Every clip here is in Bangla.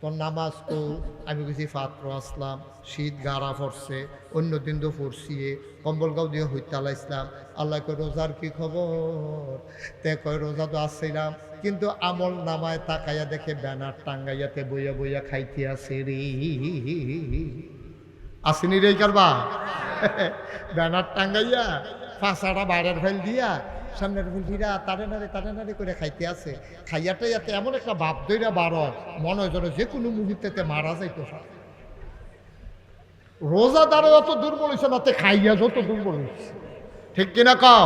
তোর নামাজ তো আমি গেছি পাত্র আসলাম, শীত গাড়া পড়ছে, অন্য দিন তো পড়ছিয়ে কম্বল গাও দিয়ে হইতালা ইসলাম। আল্লাহ কয় রোজার কি খবর? তে কয় রোজা তো আসছিলাম, কিন্তু আমল নামায় তাকাইয়া দেখে ব্যানার টাঙ্গাইয়াতে বইয়া বইয়া খাইতে আসে রে। আসেনি রে কারবা ব্যানার টাঙ্গাইয়া ফাঁসাটা বাইরের ফেল দিয়া সামনের ফুলটিরা তারে নারে করে খাইতে আছে। খাইয়াটাই এতে এমন একটা ভাব দইরা বার হয়, মনে হয় যেন যে কোনো মুহূর্তে মারা যাইতো। রোজাদারে অত দুর্বল হয়েছে না, তে খাইয়া যত দুর্বল হয়েছে। ঠিক কিনা কাও?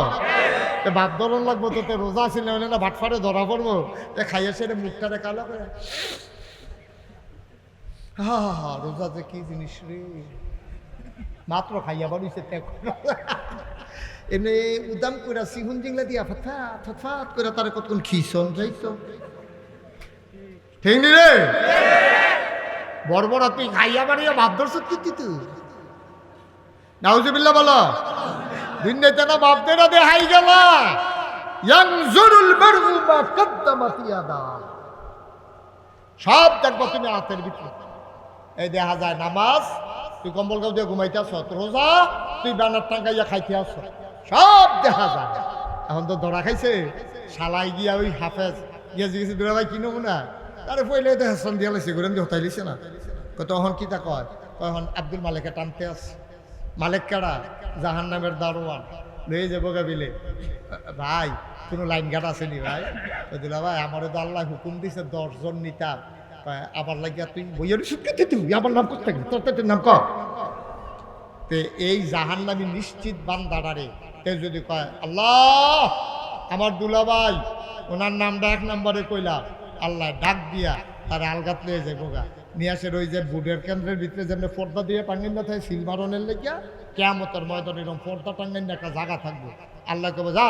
ভাত ধরন লাগবো তো রোজা ছিল না, ভাত ফাটে ধরা পড়বো, তে খাইয়া সেটা মুখটারে কালো করে। হা হা হা, রোজা যে কি জিনিস রে, মাত্র খাইয়া বাড়িছে এমনি উদাম করে সিহুন জিংলা দিয়া ফাত করে তার কতক্ষণ খিসন যাইতো। ঠিক নি রে? বড় তুই খাইয়া বাড়িয়া ভাব ধরছ কি তুই? নাউজুবিল্লাহ বলো। দিন নেতে না বাপ দেনা দে হাই গেলা ইয়ানজুরুল মারউ মা কদ্দামাত ইয়াদা। সব দেখবো তুমি হাতের ভিতরে। এই দেখা যায় নামাজ তুই কম্বল গাও দিয়ে ঘুমাইতে আস, রোজা তুই ব্যানার টাঙ্গাইয়া খাইতে আস, সব দেখা যায়। এখন তো ধরা খাইছে শালাই গিয়া ওই হাফেজ গিয়া জিজ্ঞেস দুরা ভাই কিনবো না, তারে পয়লে তো হেসন দিয়া লাইছে ঘুরেন দিয়ে হতাই লিছে না। তখন কি তা কয়? তখন আব্দুল মালিকে টানতে আস। মালিক কারা? জাহান নামের দারোয়ান লয়ে যাবো গাবিলে। ভাই কোনো লাইন গার্ড আসেনি ভাই? দিলা ভাই আমারও তো আল্লাহ হুকুম দিছে 10 জন নিতাম, আবার লাগিয়া তুই বইয়ের সুখে তুই আমার নাম করতে থাকবি, তোর নাম কর। তে এই জাহান্নামী নিশ্চিত বান্দাডারে তে যদি কয় আল্লাহ আমার দুলাভাই ওনার নামটা 1 নম্বরে কইলা, আল্লাহ ডাক দিয়া তারা আলগাত লয়ে যাবো গা নিয়ে আসে। ওই যে বুডের কেন্দ্রের ভিতরে যেমন পর্দা দিয়ে টাঙ্গিন না থাকে সিলমারনের লেগিয়া, কেয়ামতের ময়দানে এরকম পর্দা টাঙ্গিন একটা জায়গা থাকবো। আল্লাহ কবে যা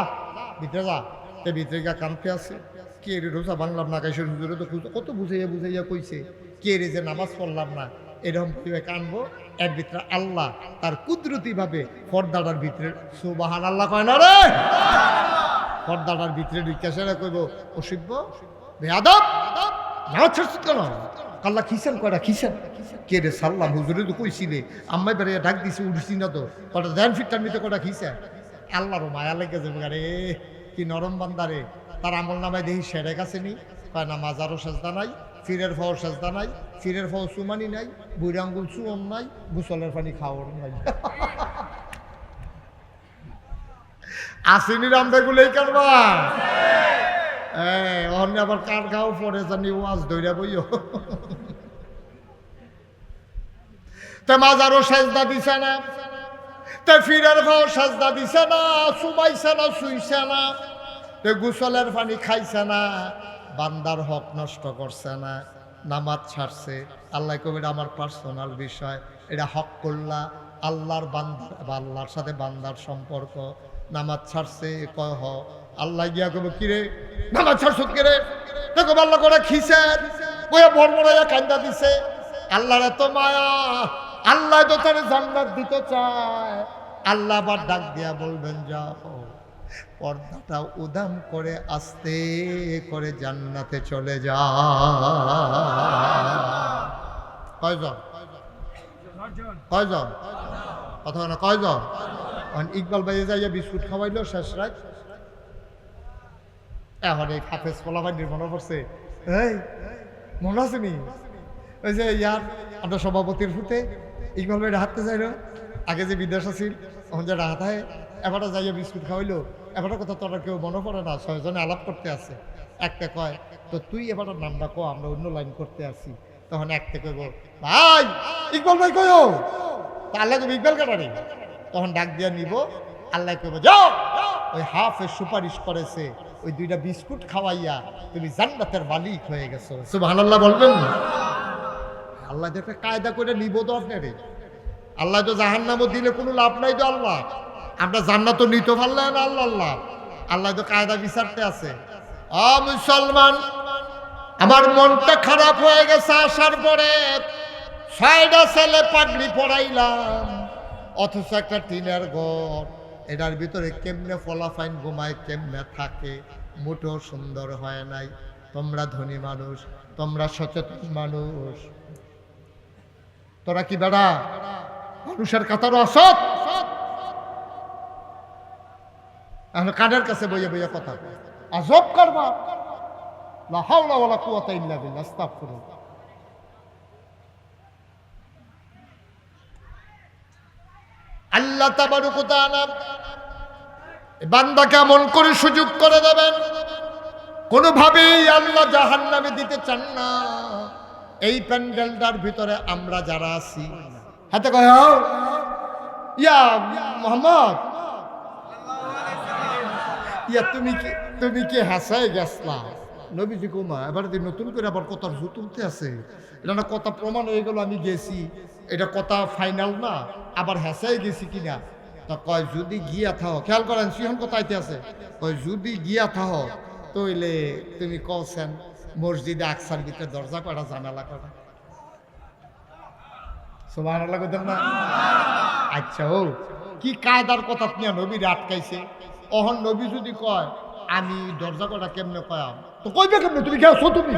ভিতরে যা, তে ভিতরে গা কানতে আছে। কে রে রোজা বাংলাম না, কাইসের হুজুরে তো কত বুঝাইয়া কইছে, কে রে যে নামাজ পড়লাম না, এরকম কানবো। এর ভিতরে আল্লাহ তার কুদরতি ভাবে পর্দাটার ভিতরে সুবহানাল্লাহ কয় না রে, পর্দাটার ভিতরে ঢুকেছে কইব অসিব্য বেয়াদব নাও ছাড়ছিস কেন? আল্লাহ খিসেন কয়টা খিসেন কে রে সাল্লাম হুজুরে তো কইছিলে আম্মাই বেড়ে ডাক দিছে উঠছি না তো কটা দেন ফিটটার নিতে কটা খিসে। আল্লাহরও মায়া লেগে যাবে রে, কি নরম বান্দারে। তার আমল নামায় দেখি সেরে কাছে নি, কয় না মাজারও সাজদা নাই, ফিরের ফাও সাজদা নাই, ফিরের ফাও সুমানি নাই, বুড়ি আঙ্গুল সুয়ন নাই, গোসলের পানি খাওয়ার নাই। আসেনি রামদাগুলোই কারবা অন্য আবার কার গাও পরে জানি ওয়াজ ধইরা বইও। তে মাজারও সাজদা দিছে না, তে ফিরের ফাও সাজদা দিছে না, সুমাইছে না শুইছে না, তে গোসলের পানি খাইছে না, বান্দার হক নষ্ট করছে না, নামাজ ছাড়ছে। আল্লাহ কবির আমার পার্সোনাল বিষয়, এটা হক করলা আল্লাহর বান্দার বা আল্লাহর সাথে বান্দার সম্পর্ক। নামাজ ছাড়ছে কয় হ, আল্লাহ গিয়া কবে কিরে নামাজ ছাড়ছ কিরে, দেখো আল্লাহ করে খিসেন কয়ে বড়বড়াইয়া কান্দা দিছে। আল্লাহর এত মায়া, আল্লাহ তো তার জান্নাত দিতে চায়। আল্লাহ আবার ডাক দিয়া বলবেন যাও পর্দাটা উদাম করে আস্তে করে জান্নাতে চলে যা। কয়জন কয়জন কথা না কয়জন? ইকবাল ভাই যাইয়া বিস্কুট খাওয়াইলো শেষ রাত। এখন এই হাফেজ পোলা ভাইয়ের মনে পড়ছে, এই মনে আছে নি ওই যে ইয়ার আমরা সভাপতির ফুটে ইকবাল ভাই হাঁটতে যাইল, আগে যে বিদেশ আছিল তখন যে রাহাত হয়, এবারটা যাইয়া বিস্কুট খাওয়াইলো। এবারটা কথা তোরা কেউ মনে পড়ে না, 6 জনে আলাপ করতে আছে। একটা কয় তো তুই এবারটার নামটা কো, আমরা অন্য লাইন করতে আসি। তখন একটা কইব ভাই ইকবাল ভাই কয়ো, তা আল্লাহ কবি ইকবাল কাটারি। তখন ডাক দিয়া নিব, আল্লাহ কইব যাও ওই হাফেজ সুপারিশ করেছে, ওই 2টা বিস্কুট খাওয়াইয়া তুমি জান্নাতের মালিক হয়ে গেছো। সুবহানাল্লাহ বলবেন না? আল্লাহ তো একটা কায়দা করে নিব তো আপনারে। আল্লাহ তো জাহান্নামও দিলে কোনো লাভ নাই তো আল্লাহ, আমরা জান্নাত তো নিতে পারলেন না আল্লাহ। আল্লাহ আল্লাহ তো কায়দা বিচারতে আছে। মুসলমান আমার মনটা খারাপ হয়ে গেছে আসার পরে, 6টা ছেলে পাগড়ি পড়াইলাম, অথচ একটা টিনের ঘর, এটার ভিতরে কেমনে ফলাফাইন ঘুমায় কেমনে থাকে, মোটেও সুন্দর হয় নাই। তোমরা ধনী মানুষ, তোমরা সচেতন মানুষ, তোরা কি বেড়া মানুষের কাতারও অসৎ? কানের কাছে বইয়া বইয়া কথা আজব করবা। লা হাওলা ওয়ালা কুওয়াতা ইল্লা বিল্লাহ। আস্তাগফিরুল্লাহ। আল্লাহ তাবারক ওয়া তাআলা বান্দাকে এমন করে সুযোগ করে দেবেন, কোনোভাবেই আল্লাহ জাহান্নামে দিতে চান না। এই প্যান্ডেলটার ভিতরে আমরা যারা আছি, হাতে কয় ইয়া মোহাম্মদ, ইয়া তুমি কি হাসায় গেছলা? নবীজি কুমা এবার নতুন করে আবার কথা তুলতে আছে, এটা না কথা প্রমাণ হয়ে গেল আমি গেছি, এটা কথা ফাইনাল না, আবার হাসায় গেছি কিনা। তা কয় যদি গিয়া থাও, খেয়াল করেন সিহন কথা আইতে আছে, কয় যদি গিয়া থাও তইলে তুমি কছেন মসজিদে আকসার ভিতরে দরজা কয়টা জানালা কয়টা? সুবহানাল্লাহ কইতেন না? আচ্ছা ও কি কায়দার কথা নিয়ে নবীর আটকাইছে। অহন নবী যদি কয় আমি দরজা কয়টা কেমনে কয়াম, তো কইবে কেমনে? তুমি গেছো, তুমি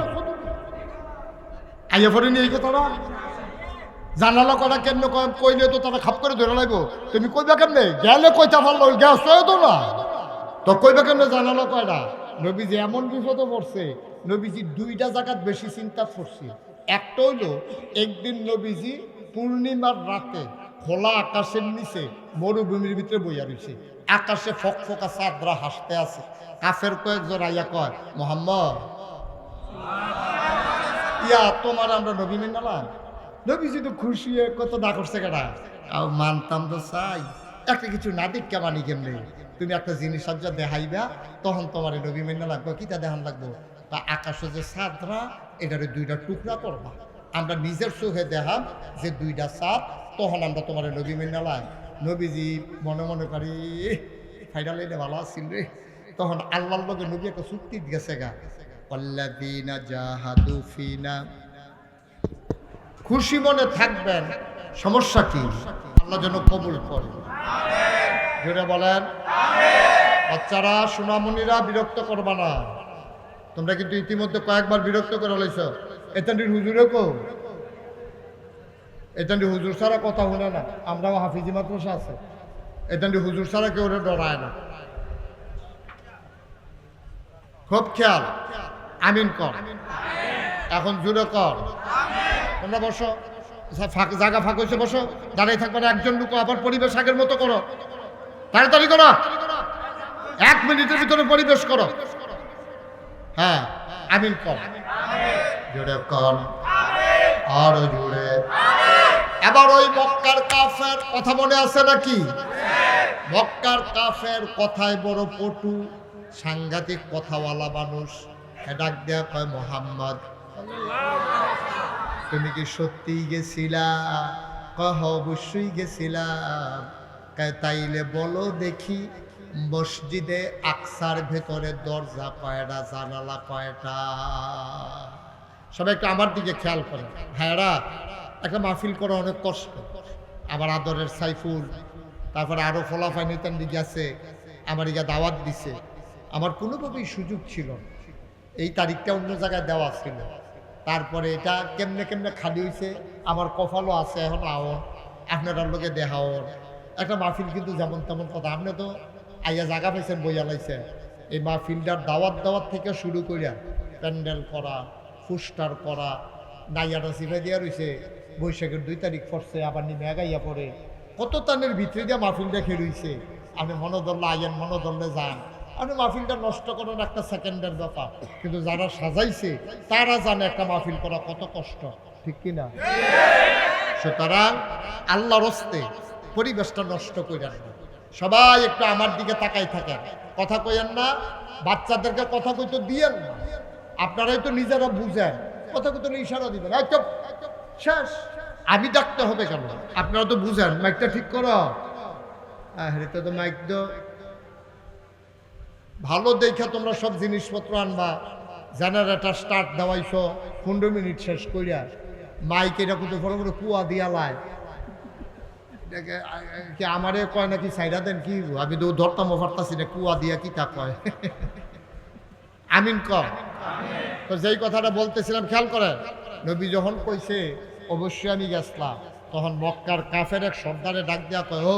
আইয়া পড়িনি এই কথাটা। জানালা কয়টা কেমনে কয়াম কইলে তো তারা খাপ করে ধরে লাগবো। তুমি কইবে কেমনে? গেলে কইতা পারলো, গেছো তো না, তো কইবে কেমনে জানালা কয়টা? নবীজি এমন বিপদে পড়ছে, নবীজি দুইটা জায়গাত বেশি চিন্তা করছে। একটা হইলো একদিন নবীজি পূর্ণিমার রাতে খোলা আকাশের নিচে মরুভূমির ভিতরে বইয়া রয়েছে, আকাশে ফকফকা চাঁদরা হাসতে আছে। কাফের কয়েকজন আইয়া কয় মোহাম্মদ ইয়া তোমার আমরা নবী মেনালাম। নবীজি তো খুশি হয়ে কত না করছে কেনা, আর মানতাম তো চাই, একটা কিছু না দেখা মানি কেমনে? তুমি একটা জিনিস সজ্জা দেখাইবা, তখন তোমার নবী মেনে লাগবে। কিতা দেখান লাগবো? তা আকাশে যে চাঁদরা এটারে দুইটা টুকরা করবা, আমরা নিজের চোখে দেখাম যে দুইটা চাঁদ, তখন আমরা তোমার নবী মেনে লাগ। নবীজি মনে মনে করি ফাইনাল এটা ভালো আসছিল রে। তখন আল্লাহর লগে নবী একটা চুক্তি গেছে গা, আল্লাযীনা জাহাদু ফিনা। খুশি মনে থাকবেন, সমস্যা কি? আল্লাহ যেন কবুল করে। জোরে বলেন বাচ্চারা, সোনামণিরা বিরক্ত করবা না। তোমরা কিন্তু ইতিমধ্যে কয়েকবার বিরক্ত করে লইছ। এতান্ডির হুজুরে কো, এতান্ডি হুজুর ছাড়া কথা শুনে না। আমরাও হাফিজি মাদ্রাসা আছে, এতান্ডি হুজুর ছাড়া কেউ ডরায় না। খুব খেয়াল, আমিন কর, এখন জুড়ে কর। তোমরা বসো, জায়গা ফাঁক হয়েছে, বসো। দাঁড়িয়ে থাকবে না একজন লোক। আবার পরিবেশ আগের মতো করো, তাড়াতাড়ি করো, 1 মিনিটের ভিতরে পরিবেশ করো। হ্যাঁ আমিন কর, জোরে কর, আরো জোরে। এবার ওই মক্কার কাফের কথা মনে আছে নাকি? মক্কার কাফের কথায় বড় পটু, সাংঘাতিক কথাওয়ালা মানুষ। ডাক দেয়া কয় মোহাম্মদ তুমি কি সত্যিই গেছিলা? কহ অবশ্যই গেছিলাম। তাইলে বলো দেখি মসজিদে আকসার ভেতরে দরজা কয়টা, জানালা কয়টা? সবাই একটু আমার দিকে খেয়াল করে। ভাইয়ারা, একটা মাহফিল করা অনেক কষ্ট। আমার আদরের সাইফুল, তারপরে আরো ফলাফাইনি তান্ডি গেছে, আমার ইয়া দাওয়াত দিছে। আমার কোনোভাবেই সুযোগ ছিল না, এই তারিখটা অন্য জায়গায় দেওয়া ছিল। তারপরে এটা কেমনে কেমনে খালি হয়েছে, আমার কপালও আছে এখন আওন, আপনারা লোকে দেখাও একটা মাহফিল। কিন্তু যেমন তেমন কথা, আপনি তো আইয়া জায়গা পাইছেন, বইয়া লাইছেন। এই মাহফিলটার দাওয়াত থেকে শুরু করিয়া প্যান্ডেল করা, পোস্টার করা, নাইয়াটা সিফে দিয়া রয়েছে। বৈশাখের 2 তারিখ পড়ছে, আবার নিমে গাইয়া পড়ে, কত টানের ভিতরে দিয়ে মাহফিলটা খেয়ে রয়েছে। আপনি মনোদল্লে আইয়েন, মনোদল্লে যান, আপনি মাহফিলটা নষ্ট করেন, একটা সেকেন্ডের ব্যাপার। কিন্তু যারা সাজাইছে তারা জানে একটা মাহফিল করা কত কষ্ট, ঠিক কিনা? সুতরাং আল্লাহর হস্তে পরিবেশটা নষ্ট করেন না। সবাই একটু আমার দিকে তাকাই থাকেন, কথা কইেন না। বাচ্চাদেরকে কথা কইতে দিয়েন না, আপনারাই তো নিজেরা বুঝেন। কথা কইতে ইশারা দিবেন, শেষ। আমি ডাকতে হবে কেন? আপনারা তো বুঝেন। মাইকটা ঠিক করো। আরে তো মাইক তো ভালো দেখে তোমরা সব জিনিসপত্র আনবা। জেনারেটর স্টার্ট দেওয়াইছো 15 মিনিট শেষ করিয়া, মাইক এটা কিন্তু বড় বড় কুয়া দিয়া লাই। কি আমারে কয় নাকি সাইডা দেন? কি আমি তো ধরতাম পারতাছি না, কুয়া দিয়া কি তা কয়। আমিন কর। তো যেই কথাটা বলতেছিলাম খেয়াল করেন, নবী যখন কইছে অবশ্যই আমি গেছলাম, তখন মক্কার কাফের এক সর্দারে ডাক দেওয়া কয়, ও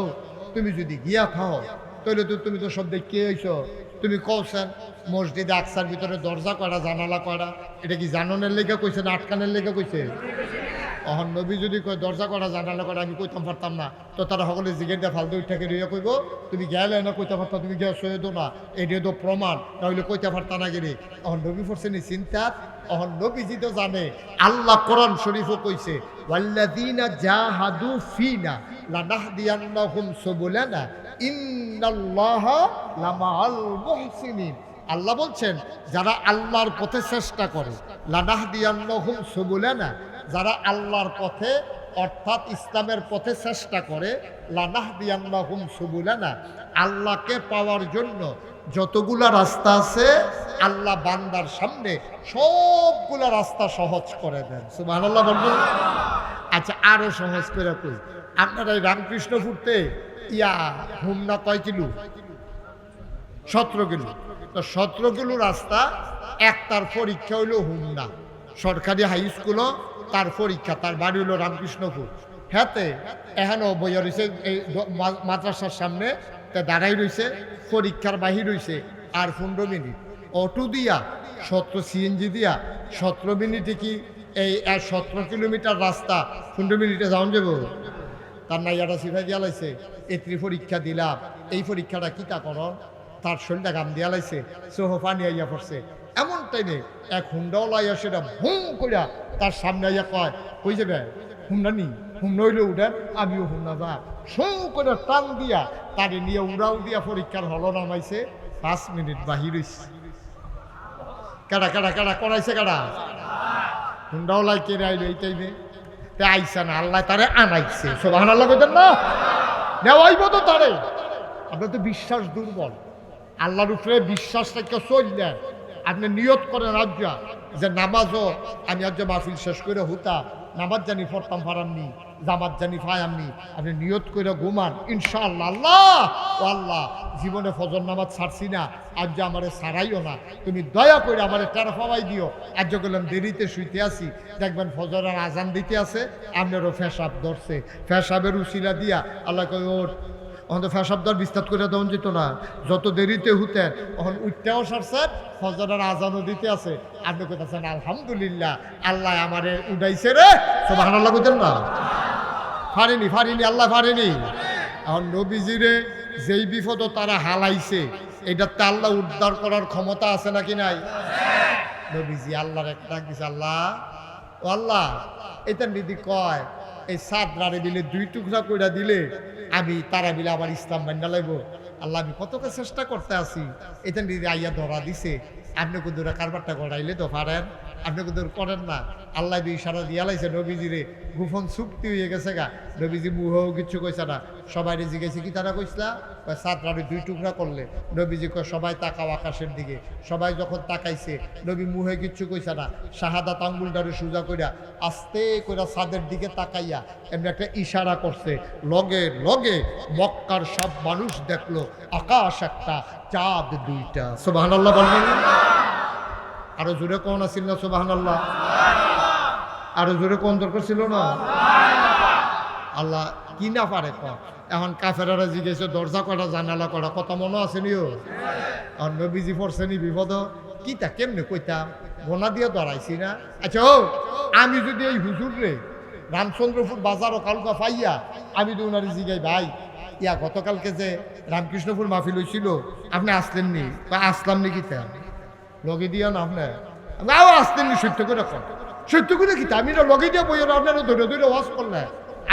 তুমি যদি গিয়া খাও তাহলে তো তুমি তো সব দেখে হইছো, তুমি কৌছেন মসজিদে আকসার ভিতরে দরজা করা জানালা করা, এটা কি জাননের লেগে কইছে না আটকানের লেগে কইছে? অহন নবী যদি কয় দরজা করা জানালা করা, আমি কইতাম পারতাম না, তো তারা সকলে জিগের দিয়ে ফালতু উঠাকে রইয়া কইব তুমি গেলে না কইতে পারতাম, তুমি গেছো তো না, এটা তো প্রমাণ, তাহলে কইতে পারতা না গেলে। অহন নবী পড়ছে নি চিন্তা, অহন নবীজি তো জানে আল্লাহ কোরআন শরীফও কইছে ওয়াল্লাযীনা জাহাদু ফিনা লানাহদিয়ান্নাহুম সুবুলানা ইন্নাল্লাহা লামাআল মুহসিনিন। আল্লাহ বলছেন যারা আল্লাহর পথে চেষ্টা করে, লানাহদিয়ান্নাহুম সুবুলানা, যারা আল্লাহর পথে অর্থাৎ ইসলামের পথে চেষ্টা করে, লানাহদিয়ান্নাহুম সুবুলানা, আল্লাহকে পাওয়ার জন্য যতগুলা রাস্তা আছে আল্লাহ বান্দার সামনে সবগুলা রাস্তা সহজ করে দেন। সুবহানাল্লাহ বলবেন। আচ্ছা আরো সহজ করে কই, আপনারা এই রামকৃষ্ণপুরতে হুমনা কয় কিলো? 17 কিলো। তো 17 কিলো রাস্তা, একটার পরীক্ষা হইল হুমনা সরকারি হাই স্কুলও, তার পরীক্ষা, তার বাড়ি হইল রামকৃষ্ণপুর। হ্যাঁতে এখনও বইয়া রয়েছে এই মাদ্রাসার সামনে দাঁড়াই রয়েছে, পরীক্ষার বাহির রয়েছে আর 15 মিনিট অটো দিয়া 17 সিএনজি দিয়া 17 মিনিটে কি এই 17 কিলোমিটার রাস্তা 15 মিনিটে যাওয়া যাব? তার নাইয়াটা সিফাই দিয়া লাইছে, এত্রি পরীক্ষা দিলাম, এই পরীক্ষাটা কিতা করন, তার শরীরটা গাম দিয়া লাইছে, সোহ পানি আইয়া পড়ছে। এমন টাইমে এক হুন্ডাও লাইয়া সেটা হুম কইরা তার সামনে আইয়া কয়, কই যাবে? হুন্ডা নি, হুন্ডা হইলে উঠেন, আমিও হুন্ডা যা, সৌ করে টান দিয়া তারে নিয়ে উড়াও দিয়া পরীক্ষার হল নামাইছে। 5 মিনিট বাহির হইছে। কাটা কাটা কাটা করাইছে, কাটা হুন্ডাও লাই কেড়ে আইলো এই টাইমে। তে আইসা না, আল্লাহ তারে আনাইছে। সুবহানাল্লাহ কইতেন না? নেওয়াইব তো তারে। আপনার তো বিশ্বাস দুর্বল, আল্লাহর উপরে বিশ্বাস রেখে চললেন। আপনি নিয়ত করেন আজ যে নামাজও আমি আজ মাহফিল শেষ করে হুতা নামাজ জানি পড়তাম পারামনি, জামাত জানি ফায়ামনি, আপনি নিয়ত করে ঘুমান, ইনশাআল্লাহ আল্লাহ ও আল্লাহ জীবনে ফজর নামাজ ছাড়ছি না, আজ যে আমারে ছাড়াইও না, তুমি দয়া করে আমারে টের পাওয়াই দিও। আজ গেলাম দেরিতে শুইতে আসি, দেখবেন ফজরের আজান দিতে আছে, আপনারও ফেসাব ধরছে, ফেসাবের উসিলা দিয়া আল্লাহ কই ওর আমাদের ফেসাবদার বিস্তার করে দেওয়া যেত না, যত দেরিতে হুতেন তখন উঠতেও সারছেন, ফজরের আজানও দিতে আছে, আপনি কোথাছেন আলহামদুলিল্লাহ আল্লাহ আমারে উঠাইছে রে। সুবহানাল্লাহ কইতেন না? ফারেনি ফারেনি, আল্লাহ ফারেনি। এখন নবীজিরে যেই বিপদ তারা হালাইছে, এটাতে আল্লাহ উদ্ধার করার ক্ষমতা আছে নাকি নাই? নবীজি আল্লাহর একটা দিছে, আল্লাহ ও আল্লাহ এটা নিদি কয় এই সাদরারে দিলে 2 টুকরা কইরা দিলে আমি তারা মিলে আবার ইসলাম মান্না লাগবো। আল্লাহ আমি কতকে চেষ্টা করতে আছি, এটা নিদি আইয়া ধরা দিছে, আপনি কুদুরা কারবারটা গড়াইলে তো পারেন, আপনি কুদুর করেন না। আল্লাহ ইশারা দিয়া লাইছে নবীজিরে, গোপন চুক্তি হয়ে গেছে গা। নবীজি মুহেও কিচ্ছু কইছে না, সবাই জিজ্ঞেসে কি তারা কইসলা, সাতরারে 2 টুকরা করলে। নবীজি কয় সবাই তাকাও আকাশের দিকে, সবাই যখন তাকাইছে নবী মুহে কিচ্ছু কইছে না, শাহাদাত আঙ্গুলটারে সোজা কইরা আস্তে কইরা ছাদের দিকে তাকাইয়া এমনি একটা ইশারা করছে, লগে লগে মক্কার সব মানুষ দেখলো আকাশ একটা, চাঁদ 2টা। সুবহানাল্লাহ বলবেন? আরো জোরে কোন আছিল না? সুবহানাল্লাহ আরো জোরে কোন দরকার ছিল না? আল্লাহ কি না পারে কর। এখন কাফেরারা জিজ্ঞেস দরজা করা জানালা করা কথা মনে আছে নিও? আর নবীজি পড়ছেনি বিপদ কি তা কেমনে কইতাম, গোনা দিয়ে ধরাইছি না। আচ্ছা ও আমি যদি এই হুজুর রে রামচন্দ্রপুর বাজারও কালকা পাইয়া আমি তো ওনারে জিগাই, ভাই গতকালকে যে রামকৃষ্ণপুর মাহফিল হয়েছিল আপনি আসলেননি বা আসলাম নি কিতা লগে দিয়া না, আপনার আসতেননি, সত্য করে কর, সত্য করে কিতা আমি লগে দিয়ে বই আপনারা ধরে ধরে ওয়াজ করলে।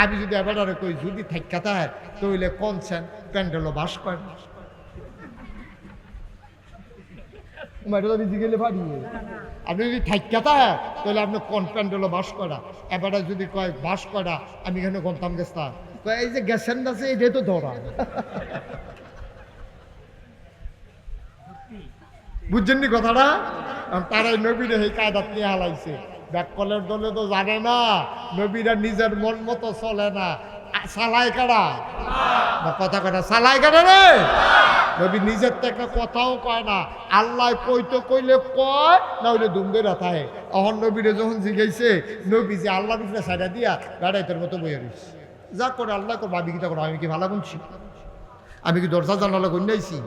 আমি যদি এবার কই যদি থাকা থাকে তইলে কনছেন প্যান্ডেলও বাস করেন, আমি জিগেলে পারি। আপনি যদি থাকা থাকে তাহলে আপনি কোন প্যান্ডেলও বাস করা, এবার যদি কয় বাস করা আমি এখানে গন্তাম গেছতাম, এই যে গেছেন না যে এটাই তো ধরা। বুঝছেন নি কথাটা? তারাই নবীরে এই কায়দাত নিয়ে হালাইছে। ব্যাককলের দলে তো জানে না নবীরা নিজের মন মতো চলে না, সালাই কারা কথা কথা সালাই কারা রে। নবী নিজের তো একটা কথাও কয় না, আল্লাহ কইতো কইলে কয়, না হইলে দুমদের রাথায়। অহন নবীরে যখন জিগাইছে, নবী যে আল্লাহর উপরে সাইডা দিয়া গাড়াইতের মতো বইয়া রইছে। যা করে আল্লাহ করবো, আমি কিটা করো, আমি কি ভালো গুনছি? আমি কি দরজা জানালা গুনাইছি?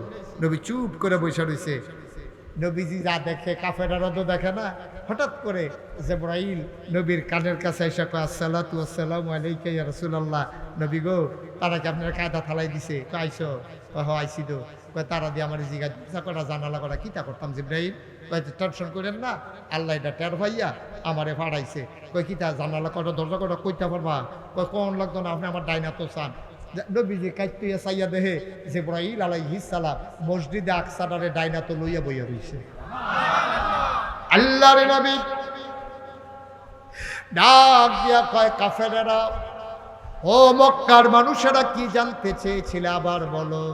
নবী চুপ করে বসে রইছে। নবীজি যা দেখে কাফেররা তো দেখে না। হঠাৎ করে জিবরাইল নবীর কানের কাছে এসে কয়, আসসালাতু ওয়াসসালামু আলাইকা ইয়া রাসূলুল্লাহ। নবী গো, তারা কি আপনার কায়দা থালাই দিছে? কয় আইছো? কয় হ আইছি তো। কয় তারা দিয়ে আমার জিজ্ঞাসা করা জানালা করা কিতা করতাম জিবরাইল? কয় টেনশন করেন না, আল্লাহ এটা টের ভাইয়া আমারে ফাড়াইছে। কয় কিতা জানালা করা দরজা করা কইতে পারবা? কয় কোন লাগতো না, আপনি আমার ডাইনা তো চান। নবীজি কাইতুয়া চাইয়া দেহে জিবরাইল আলাইহিস সালাম মসজিদে আকসারে ডাইনা তো লইয়া বইয়া রইছে। আল্লাহর নবী ডাক দিয়া কয়, কাফেরেরা, ও মক্কার মানুষেরা কি জানতে চেয়েছিল আবার বলো?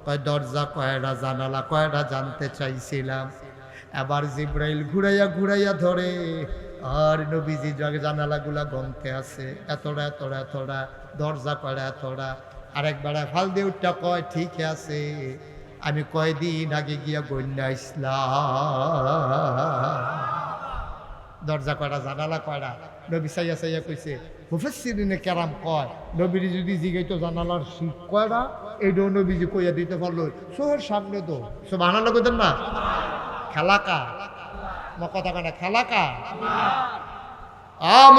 কয় দরজা কয়টা, জানালা কয়টা জানতে চাইছিলাম। আবার জিবরাইল ঘুরাইয়া ঘুরাইয়া ধরে, আর নবীজি জানালাগুলা গমতে আছে, এতটা এতটা এতটা, দরজা কয়টা এতটা। আরেকবার ফাল দিয়ে উঠটা কয়, ঠিক আছে, আমি কয়দিন আগে গিয়া গন্যা ইসলাম। দরজা কয়টা, জানালা কয়টা? নবী সাইয়া সাইয়া কইছে। মুফাসসিরিনে কেরাম কয়, নবীর যদি জিগাইতো জানালার শিক কয়টা, এইটাও নবীজি কইয়া দিতে পারলো। সোহের সামনে তো সুবহানাল্লাহ কইতেন না? খেলাকা কথা কেনা খেলাকা।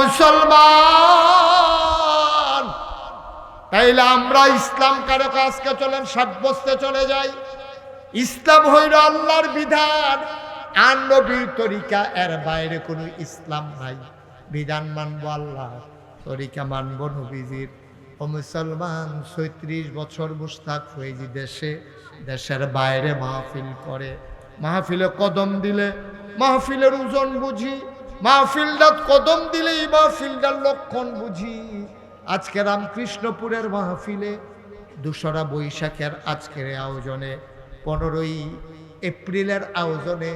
মুসলমান, তাইলে আমরা ইসলাম কারো আজকে চলেন সাব্যস্তে চলে যাই। ইসলাম হইল আল্লাহর বিধান আর নবীর তরিকা, এর বাইরে কোনো ইসলাম নাই। বিধান মানবো আল্লাহ, তরিকা মানবো নবীজির। ও মুসলমান, ৩৬ বছর মুস্তাক ফৈজি দেশের বাইরে মাহফিল করে। মাহফিলে কদম দিলে মাহফিলের ওজন বুঝি, মাহফিলটা কদম দিলে এই মাহফিলটার লক্ষণ বুঝি। আজকে রামকৃষ্ণপুরের মাহফিলে ২রা বৈশাখের আজকের আয়োজনে, ১৫ই এপ্রিলের আয়োজনে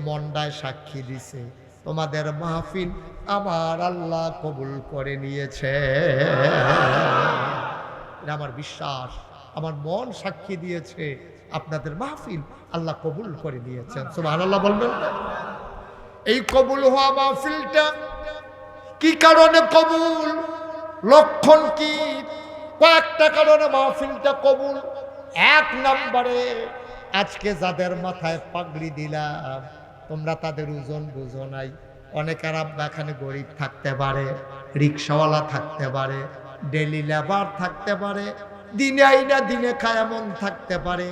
মন্ডায় সাক্ষী দিছে, তোমাদের মাহফিল আমার আল্লাহ কবুল করে নিয়েছে। আমার বিশ্বাস, আমার মন সাক্ষী দিয়েছে, আপনাদের মাহফিল আল্লাহ কবুল করে নিয়েছেন। সুবহানাল্লাহ বলবেন। এই কবুল হওয়া মাহফিলটা কি কারণে কবুল, লক্ষণ কি? কয়েকটা কারণে মাহফিলটা কবুল। ১ নম্বরে, আজকে যাদের মাথায় পাগড়ি দিলাম, তোমরা তাদের ওজন বুঝো নাই। অনেকের আব্বা এখানে গরিব থাকতে পারে, রিক্সাওয়ালা থাকতে পারে, ডেলি লেবার থাকতে পারে, দিনে আইনা দিনে খায় এমন থাকতে পারে।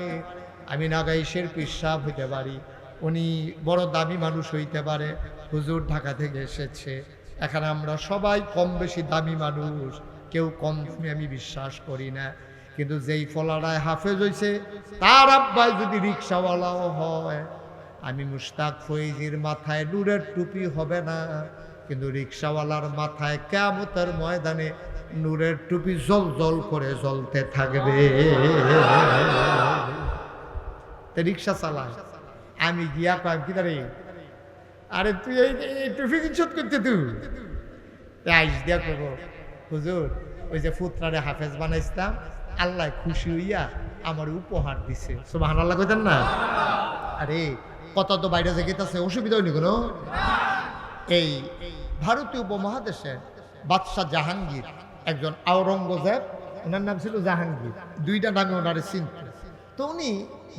আমি নাগাইশের পিসাব হইতে পারি, উনি বড় দামি মানুষ হইতে পারে, হুজুর ঢাকা থেকে এসেছে। এখানে আমরা সবাই কম বেশি দামি মানুষ, কেউ কম দামি আমি বিশ্বাস করি না। কিন্তু যেই ফলারায় হাফেজ হয়েছে, তার আব্বাই যদি রিক্সাওয়ালাও হয়, আমি মুশতাক ফৈজির মাথায় নূরের টুপি হবে না, কিন্তু রিক্সাওয়ালার মাথায় কিয়ামতের ময়দানে নূরের টুপি জল জল করে জ্বলতে থাকবে। রিক্সা চালায়, আমি গিয়া কয় কি দাঁড়ে, আরে তুই এই টুপি কিনছত করতে, তুই আইস দিয়া করবো হুজুর, ওই যে ফুতরারে হাফেজ বানাইছিলাম, আল্লাহ খুশি হইয়া আমার উপহার দিছে। সুবহানাল্লাহ কইতেন না? আরে কত তো বাইরে যেতেছে, অসুবিধা হয়নি কোনো। এই ভারতীয় উপমহাদেশের বাদশাহ জাহাঙ্গীর, একজন আওরঙ্গজেব, ওনার নাম ছিল জাহাঙ্গীর, 2টা নামে ওনারে চিনত। তো উনি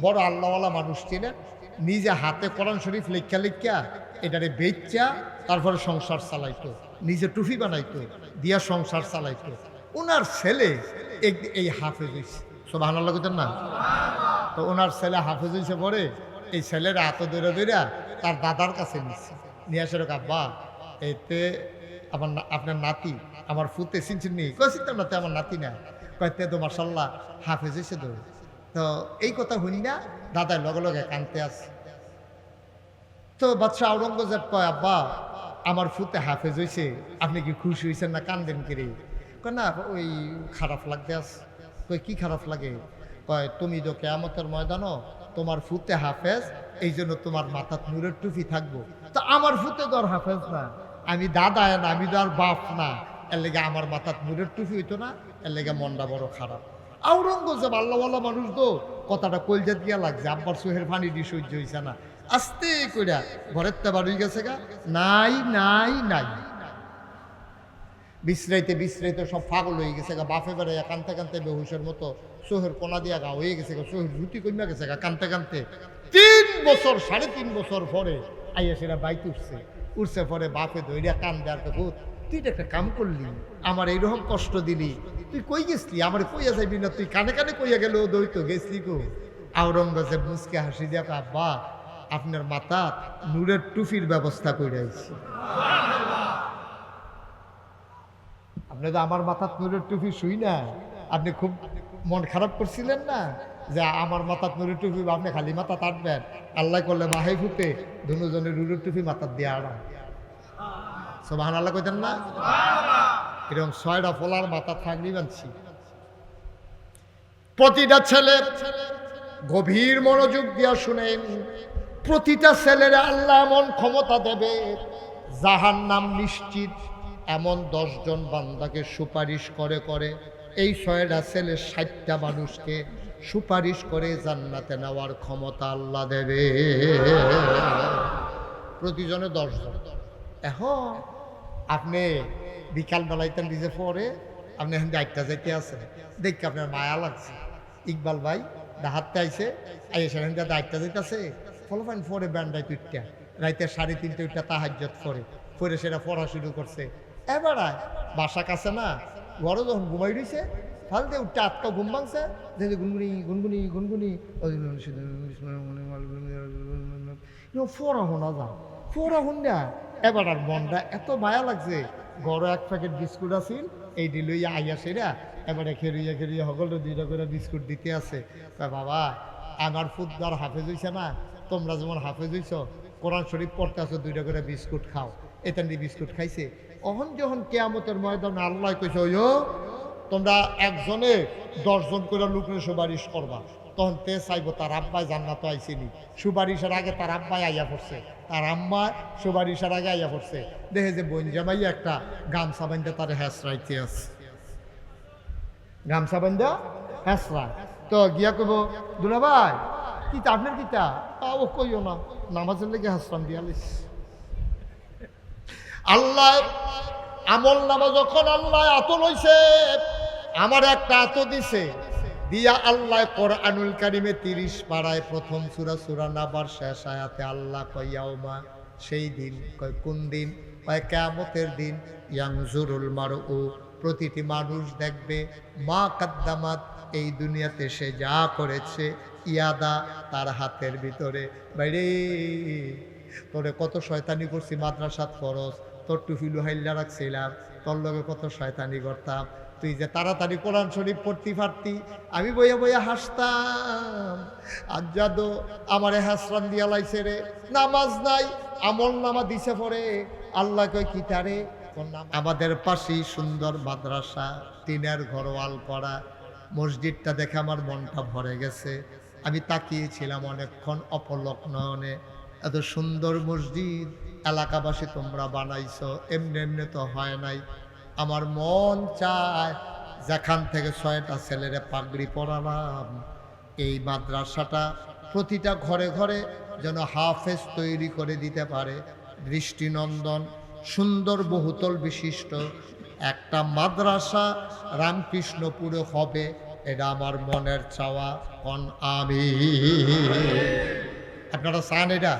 বড় আল্লাহওয়ালা মানুষ ছিলেন, নিজে হাতে কোরআন শরীফ লেখা লেখা এটারে বেচা তারপরে সংসার চালাইতো, নিজে টুফি বানাইতো, দিয়া সংসার চালাইতো। ওনার ছেলে এই হাফেজ হয়েছে। সুবহানাল্লাহ কইতেন না? তো ওনার ছেলে হাফেজ হয়েছে পরে এই ছেলেরা এত দৌড়া দৌড়া তার দাদার কাছে নিচ্ছে, নিয়ে আসে আব্বা, এতে আপনার নাতি আমার ফুতে চিনচিনি, চিনতাম না, তো আমার নাতি না, কয়েতে তো মার্শাল্লাহ হাফেজ হয়েছে। তো এই কথা শুনি না দাদার লগে লগে কানতে আছে। তো বাদশাহ আওরঙ্গজেব কয়, আব্বা আমার ফুতে হাফেজ হয়েছে, আপনি কি খুশি হয়েছেন না কান্দেন কিরে? কয় না, ওই খারাপ লাগতে আছে। কয় কি খারাপ লাগে? কয় তুমি তো কিয়ামতের ময়দানও তোমার ফুতে হাফেজ, এই জন্য তোমার মাথাত নূরের টুপি থাকবো। তো আমার ফুতে তো আর হাফেজ না, আমি দাদা না, আমি তো আর বাপ না, এর লেগে আমার মাথাত নূরের টুপি হইতো না, এর লেগে মনটা বড় খারাপ। আওরঙ্গজেব আল্লাহওয়ালা মানুষ তো, কথাটা কলজা দিয়া লাগছে, আব্বার চোহের পানি দিয়ে সহ্য হইছে না, আস্তে কইরা ঘরের তে বার হয়ে গেছে গা, নাই নাই নাই, বিশ্রাইতে বিশ্রাইতে সব পাগল হয়ে গেছে গা, বাফে বেড়ে কানতে কানতে বেহুশের মতো চোহের কোনা দিয়া গা হয়ে গেছে গা, চোহের জুতি কমে গেছে গা কানতে কানতে। 3 বছর 3.5 বছর পরে আইয়া সেটা বাইক উঠছে, উঠছে পরে বাপে ধৈর্যা কান দেওয়ার ভূত, তুই তো একটা কাম করলি, আমার এইরকম কষ্ট দিলি, তুই কই গেছলি, আমার কইয়া যাইবি না, তুই কানে কানে কইয়া গেল দৈত গেছলি গো। আওরঙ্গজেব মুসকে হাসি দিয়া আব্বা আপনার মাথা নূরের টুপির ব্যবস্থা করে আইছি। আপনি তো আমার মাথার নূরের টুপি শুই না, আপনি খুব মন খারাপ করছিলেন না যে আমার মাথার নূরের টুপি, আপনি খালি মাথা তাটবেন, আল্লাহ করলে মাহাই ফুটে দুজনের নূরের টুপি মাথার দিয়ে আরাম। সুবহান আল্লাহ কইতেন না? এরকম 6টা ফলার মাথা থাকলি বানছি। প্রতিটা ছেলে গভীর মনোযোগ দিয়া শুনেন, প্রতিটা ছেলের আল্লাহ এমন ক্ষমতা দেবে, জাহান্নাম নিশ্চিত এমন 10 জন বান্দাকে সুপারিশ করে করে এই 6টা ছেলে 60টা মানুষকে সুপারিশ করে জান্নাতে নেওয়ার ক্ষমতা আল্লাহ দেবে, প্রতিজনে 10 জন। এখন আপনি বিকালবেলাইতে নিজে পরে আপনি এখন একটা যাইতে আছেন, দেখি আপনার মায়া লাগছে, ইকবাল ভাই ডাহাতে আইসে আইসে একটা যাইতেছে, ফলফাইন পরে ব্যান্ডায় তুইটা রাইতে 3:30 উঠটা তাহাজ্জুদ পরে সেটা পড়া শুরু করছে। এবার বাসা কাছে না, ঘরে যখন ঘুমাই রয়েছে ফালতে উঠতে আটকা ঘুম ভাঙছে, দেখে গুনগুনি গুনগুনি গুনগুনি ফোরা শোনা যা ফোরা শুন দেয়া। এবার আর মনটা এত মায়া লাগছে, ঘরে 1 প্যাকেট বিস্কুট আছিল, এই দিল আইয়া সেরা এবারে খেরিয়া খেরিয়া সকলে 2টা করে বিস্কুট দিতে আছে। বাবা আমার ফুটদার হাফেজ হইছে না, তোমরা যেমন হাফেজ হইছ, কোরআন শরীফ পড়তে আছো, 2টা করে বিস্কুট খাও। এতান্ডি বিস্কুট খাইছে। অহন যখন কেয়ামতের ময়দানে আল্লাহ কইছে, ওইও তোমরা একজনে 10 জন করে লোকের সুপারিশ করবা, তখন তে চাইব তার আব্বাই জান্নাত আইসিনি, সুপারিশের আগে তার আব্বাই আইয়া পড়ছে, তার আম্মা সুপারিশের আগে আইয়া পড়ছে, দেখে যে বঞ্জামাই একটা গামছা বান্ধা তার হ্যাঁসরাইতে আছে, গামছা বান্ধা হ্যাঁসরা। তো গিয়া কব দুলা ভাই কিতা আপনার কিতা, ও কইও না, নামাজের লেগে হাসরাম দিয়ালিস। আল্লাহ আমল নামা যখন আল্লাহ আত লইছে, আমার একটা আত দিছে, দিয়া আল্লাহ কোরআনুল কারিমে 30 পারায় প্রথম সূরা নাবার শেষ আয়াতে আল্লাহ কয় ইয়াউমা, সেই দিন, কয় কোন দিন, কয় কিয়ামতের দিন, ইয়ানজুরুল মারউ, প্রতিটি মানুষ দেখবে, মা কাদ্দামাত, এই দুনিয়াতে সে যা করেছে, ইয়াদা, তার হাতের ভিতরে, বাইরে তোরে কত শয়তানি করছি, মাদ্রাসাত ফরজ, তোর টুপি লুহাইল্লা রাখছিলাম, তোর লগে কত শয়তানি করতাম, তুই যে তাড়াতাড়ি কোরআন শরীফ পড়তে পারতি, আমি বইয়া বইয়া হাসতাম, আজ যাদো আমারে হাসরান দিয়া লাইছে রে, নামাজ নাই, আমল নামা দিছে পরে। আল্লাহ কয় কি তারে, আমাদের পাশেই সুন্দর মাদ্রাসা, টিনের ঘরওয়াল করা, মসজিদটা দেখে আমার মনটা ভরে গেছে। আমি তাকিয়েছিলাম অনেকক্ষণ অপলক নয়নে, এত সুন্দর মসজিদ এলাকাবাসী তোমরা বানাইছো, এমনি এমনি তো হয় নাই। আমার মন চায় যেখান থেকে 6টা ছেলেরে পাগড়ি পরালাম, এই মাদ্রাসাটা প্রতিটা ঘরে ঘরে যেন হাফেজ তৈরি করে দিতে পারে, দৃষ্টিনন্দন সুন্দর বহুতল বিশিষ্ট একটা মাদ্রাসা রামকৃষ্ণপুরে হবে, এটা আমার মনের চাওয়া। কোন আমি, আপনারা চান এটা,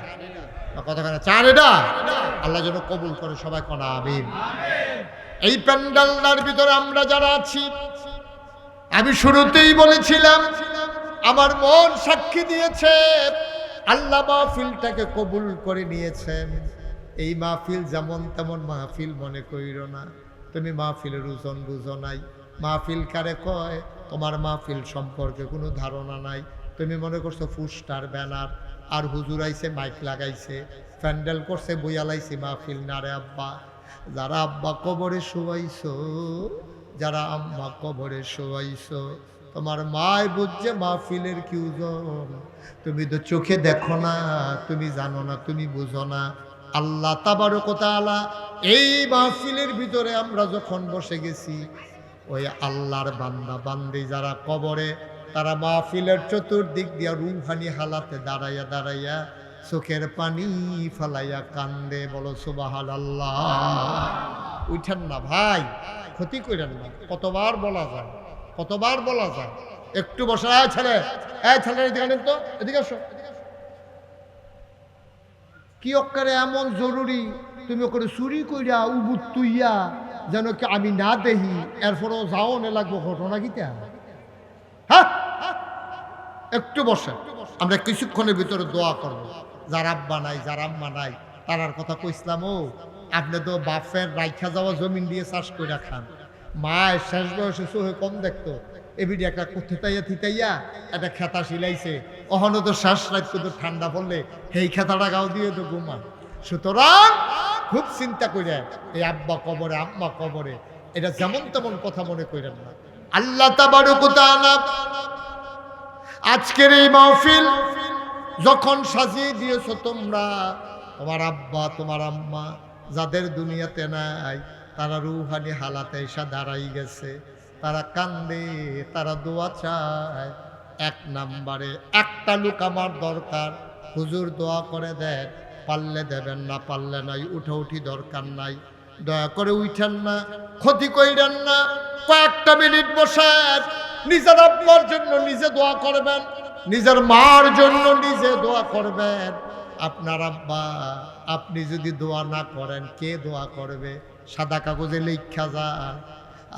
কতখানি চান এটা, আল্লাহ যেন কবুল করে, সবাই কোন আমিন। এই প্যান্ডালটার ভিতরে আমরা যারা আছি, আমি শুরুতেই বলেছিলাম আমার মন সাক্ষী দিয়েছে, আল্লাহ মাহফিলটাকে কবুল করে নিয়েছেন। এই মাহফিল যেমন তেমন মাহফিল মনে কইরো না, তুমি মাহফিলের ওজন বুঝো নাই। মাহফিল কারে কয়, তোমার মাহফিল সম্পর্কে কোনো ধারণা নাই, তুমি মনে করছো পোস্টার ব্যানার, আর হুজুর আইছে মাইক লাগাইছে, প্যান্ডেল করছে, বইয়া লাইছে মাহফিল। না রে আব্বা, যারা আব্বা কবরে শোয়াইছো, যারা আম্মা কবরে শোয়াইছো, তোমার মায় বুঝছে মাহফিলের কি ওজন, তুমি তো চোখে দেখো না, তুমি জানো না, তুমি বুঝো না। আল্লাহ তাবারক ওয়া তাআলা এই মাহফিলের ভিতরে আমরা যখন বসে গেছি, ওই আল্লাহর বান্দা বান্দি যারা কবরে, তারা মাহফিলের চতুর্দিক দিয়া রুহানি হালাতে দাঁড়াইয়া দাঁড়াইয়া চোখের পানি ফালাইয়া কান্দে। বলো সুবহানাল্লাহ। উঠেন না ভাই, ক্ষতি করেন না। কতবার বলা যায়, কতবার বলা যায়। একটু বসে। ছেলে, ছেলে এদিকে আনেন তো, এদিকে আসো। কি অক্কারে এমন জরুরি তুমি ওখানে চুরি কইরা উবুত তুইয়া যেন কি আমি না দেখি, এরপরও যাও নে লাগবো ঘটনা কিটা? হ্যাঁ, একটু বসে, আমরা কিছুক্ষণের ভিতরে দোয়া করবো। যার আব্বা নাই, যার আম্মা নাই, তারার কথা কইসলাম। ও আপনি তো বাপের রাইখা যাওয়া জমিন দিয়ে চাষ করে খান। মায়ের শেষ বয়সে চোখে কম দেখতো, এবিডি একটা থিতাইয়া থিতাইয়া একটা খেতা সিলাইছে। অহনো তো শ্বাস রাত কিন্তু ঠান্ডা পড়লে সেই খেতাটা গাও দিয়ে তো ঘুমান। সুতরাং খুব চিন্তা করে এই আব্বা কবরে, আম্মা কবরে, এটা যেমন তেমন কথা মনে করেন না। আল্লাহ তাবারক ওয়া তাআলা আজকের এই মাহফিল যখন সাজিয়ে দিয়েছো তোমরা, তোমার আব্বা তোমার আম্মা যাদের দুনিয়াতে নাই, তারা রুহানি হালাতে এসে দাঁড়াই গেছে। তারা কান্দে, তারা দোয়া চায়। এক নাম্বারে একটা লোক আমার দরকার, হুজুর দোয়া করে দেন। পারলে দেবেন, না পারলে নাই, উঠি দরকার নাই। দয়া করে উঠেন না, ক্ষতি কইরেন না। কয়েকটা মিনিট বসেন, নিজের আব্বার জন্য নিজে দোয়া করবেন, নিজের মার জন্য নিজে দোয়া করবেন। আপনার আব্বা আপনি যদি দোয়া না করেন, কে দোয়া করবে? সাদা কাগজে লেখা যান।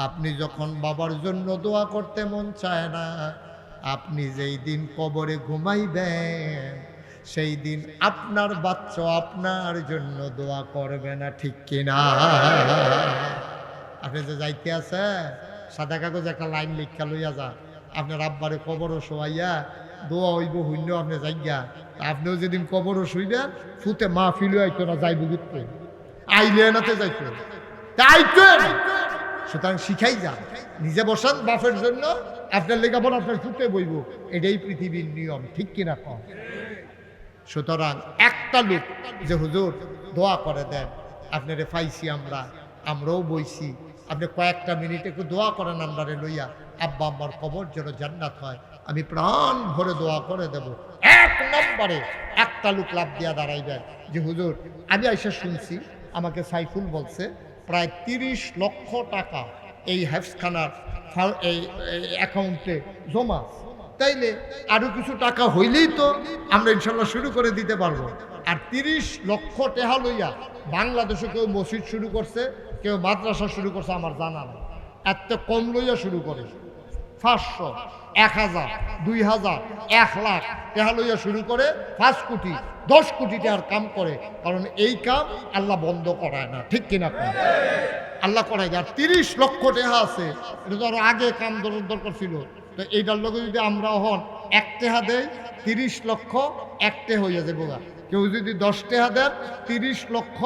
আপনি যখন বাবার জন্য দোয়া করতে মন চায় না, আপনি যেই দিন কবরে ঘুমাইবেন, সেই দিন আপনার বাচ্চা আপনার জন্য দোয়া করবে না, ঠিক কিনা? আপনি যে যাইতে আছে, সাদা কাগজে একটা লাইন লিখা লইয়া যান। আপনার আব্বারে কবরও শোয়াইয়া দোয়া হইব হইলেও আপনি যাইয়া। আপনিও যেদিন কবরও শুইবেন, ফুতে মাহফিলও আইতো না, যাইব গিতে আইলে নাতে যাইতো আইতো। সুতরাং শিখাই যান, নিজে বসান বাপের জন্য, আপনার লেখাপড়া আপনার ফুটে বইব। এটাই পৃথিবীর নিয়ম, ঠিক কিনা কম? সুতরাং একটা লোক যে হুজুর দোয়া করে দেন, আপনারে পাইছি আমরাও বইছি, আপনি কয়েকটা মিনিট একটু দোয়া করেন আমরারে লইয়া, আব্বা আম্মার কবর যেন জান্নাত হয়, আমি প্রাণ ভরে দোয়া করে দেব। এক নম্বরে একটা লোক লাভ দিয়া দাঁড়াইবেন যে হুজুর আমি আইসা শুনছি, আমাকে সাইফুল বলছে প্রায় 30 লক্ষ টাকা এই হেফজখানার এই অ্যাকাউন্টে জমা। তাইলে আরো কিছু টাকা হইলেই তো আমরা ইনশাল্লাহ শুরু করে দিতে পারবো। আর 30 লক্ষ টাকা লইয়া বাংলাদেশে কেউ মসজিদ শুরু করছে, কেউ মাদ্রাসা শুরু করছে আমার জানা নাই। এত কম লইয়া শুরু করে 500, 1000, 2000, 1 লাখ টাকা লইয়া শুরু করে 5 কোটি 10 কোটি টাকার কাম করে। কারণ এই কাম আল্লাহ বন্ধ করায় না, ঠিক কিনা? আল্লাহ করায় দেয়। আর 30 লক্ষ টাকা আছে, এটা তো আরো আগে কাম দরকার ছিল। তো এইটার লোক যদি আমরা হন 1 টাকা দেয়, 30 লক্ষ 1 টাকা হয়ে যাবে। কেউ যদি 10 টাকা দেন, 30 লক্ষ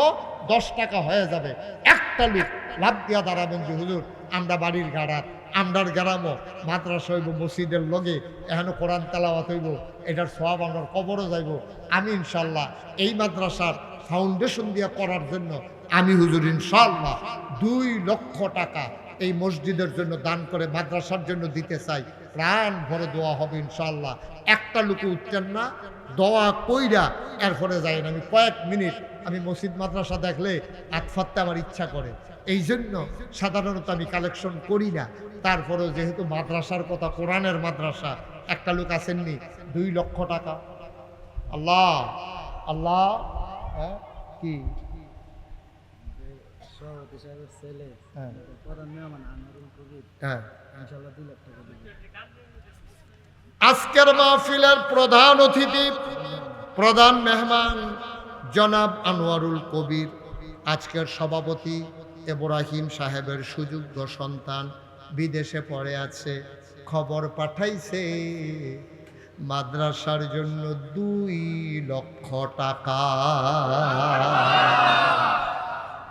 10 টাকা হয়ে যাবে। একটা লোক লাভ দিয়া দাঁড়াবেন যে হুজুর আমরা বাড়ির গাড়াত, আমরার গ্রামও মাদ্রাসা হইব, মসজিদের লগে এখানে কোরআন তেলাওয়াত হইব, এটার সওয়াব আমরা কবরও যাইব। আমি ইনশাল্লাহ এই মাদ্রাসার ফাউন্ডেশন দিয়া করার জন্য আমি হুজুর ইনশাল্লাহ 2 লক্ষ টাকা এই মসজিদের জন্য দান করে মাদ্রাসার জন্য দিতে চাই। প্রাণ ভরে দোয়া হবে ইনশাল্লাহ। একটা লোকে উঠতেন না, দোয়া কইরা এরপরে যাই না। আমি কয়েক মিনিট, আমি মসজিদ মাদ্রাসা দেখলে আতফাতে আমার ইচ্ছা করে, এই জন্য সাধারণত আমি কালেকশন করি না। তারপরেও যেহেতু মাদ্রাসার কথা, কোরআনের মাদ্রাসা, একটা লোক আসেননি 2 লক্ষ টাকা। আল্লাহ আল্লাহ কি আজকের মাহফিলের প্রধান অতিথি, প্রধান মেহমান জনাব আনোয়ারুল কবির, আজকের সভাপতি ইব্রাহিম সাহেবের সুযোগ্য সন্তান, বিদেশে পড়ে আছে। খবর পাঠাইছে মাদ্রাসার জন্য 2 লক্ষ টাকা।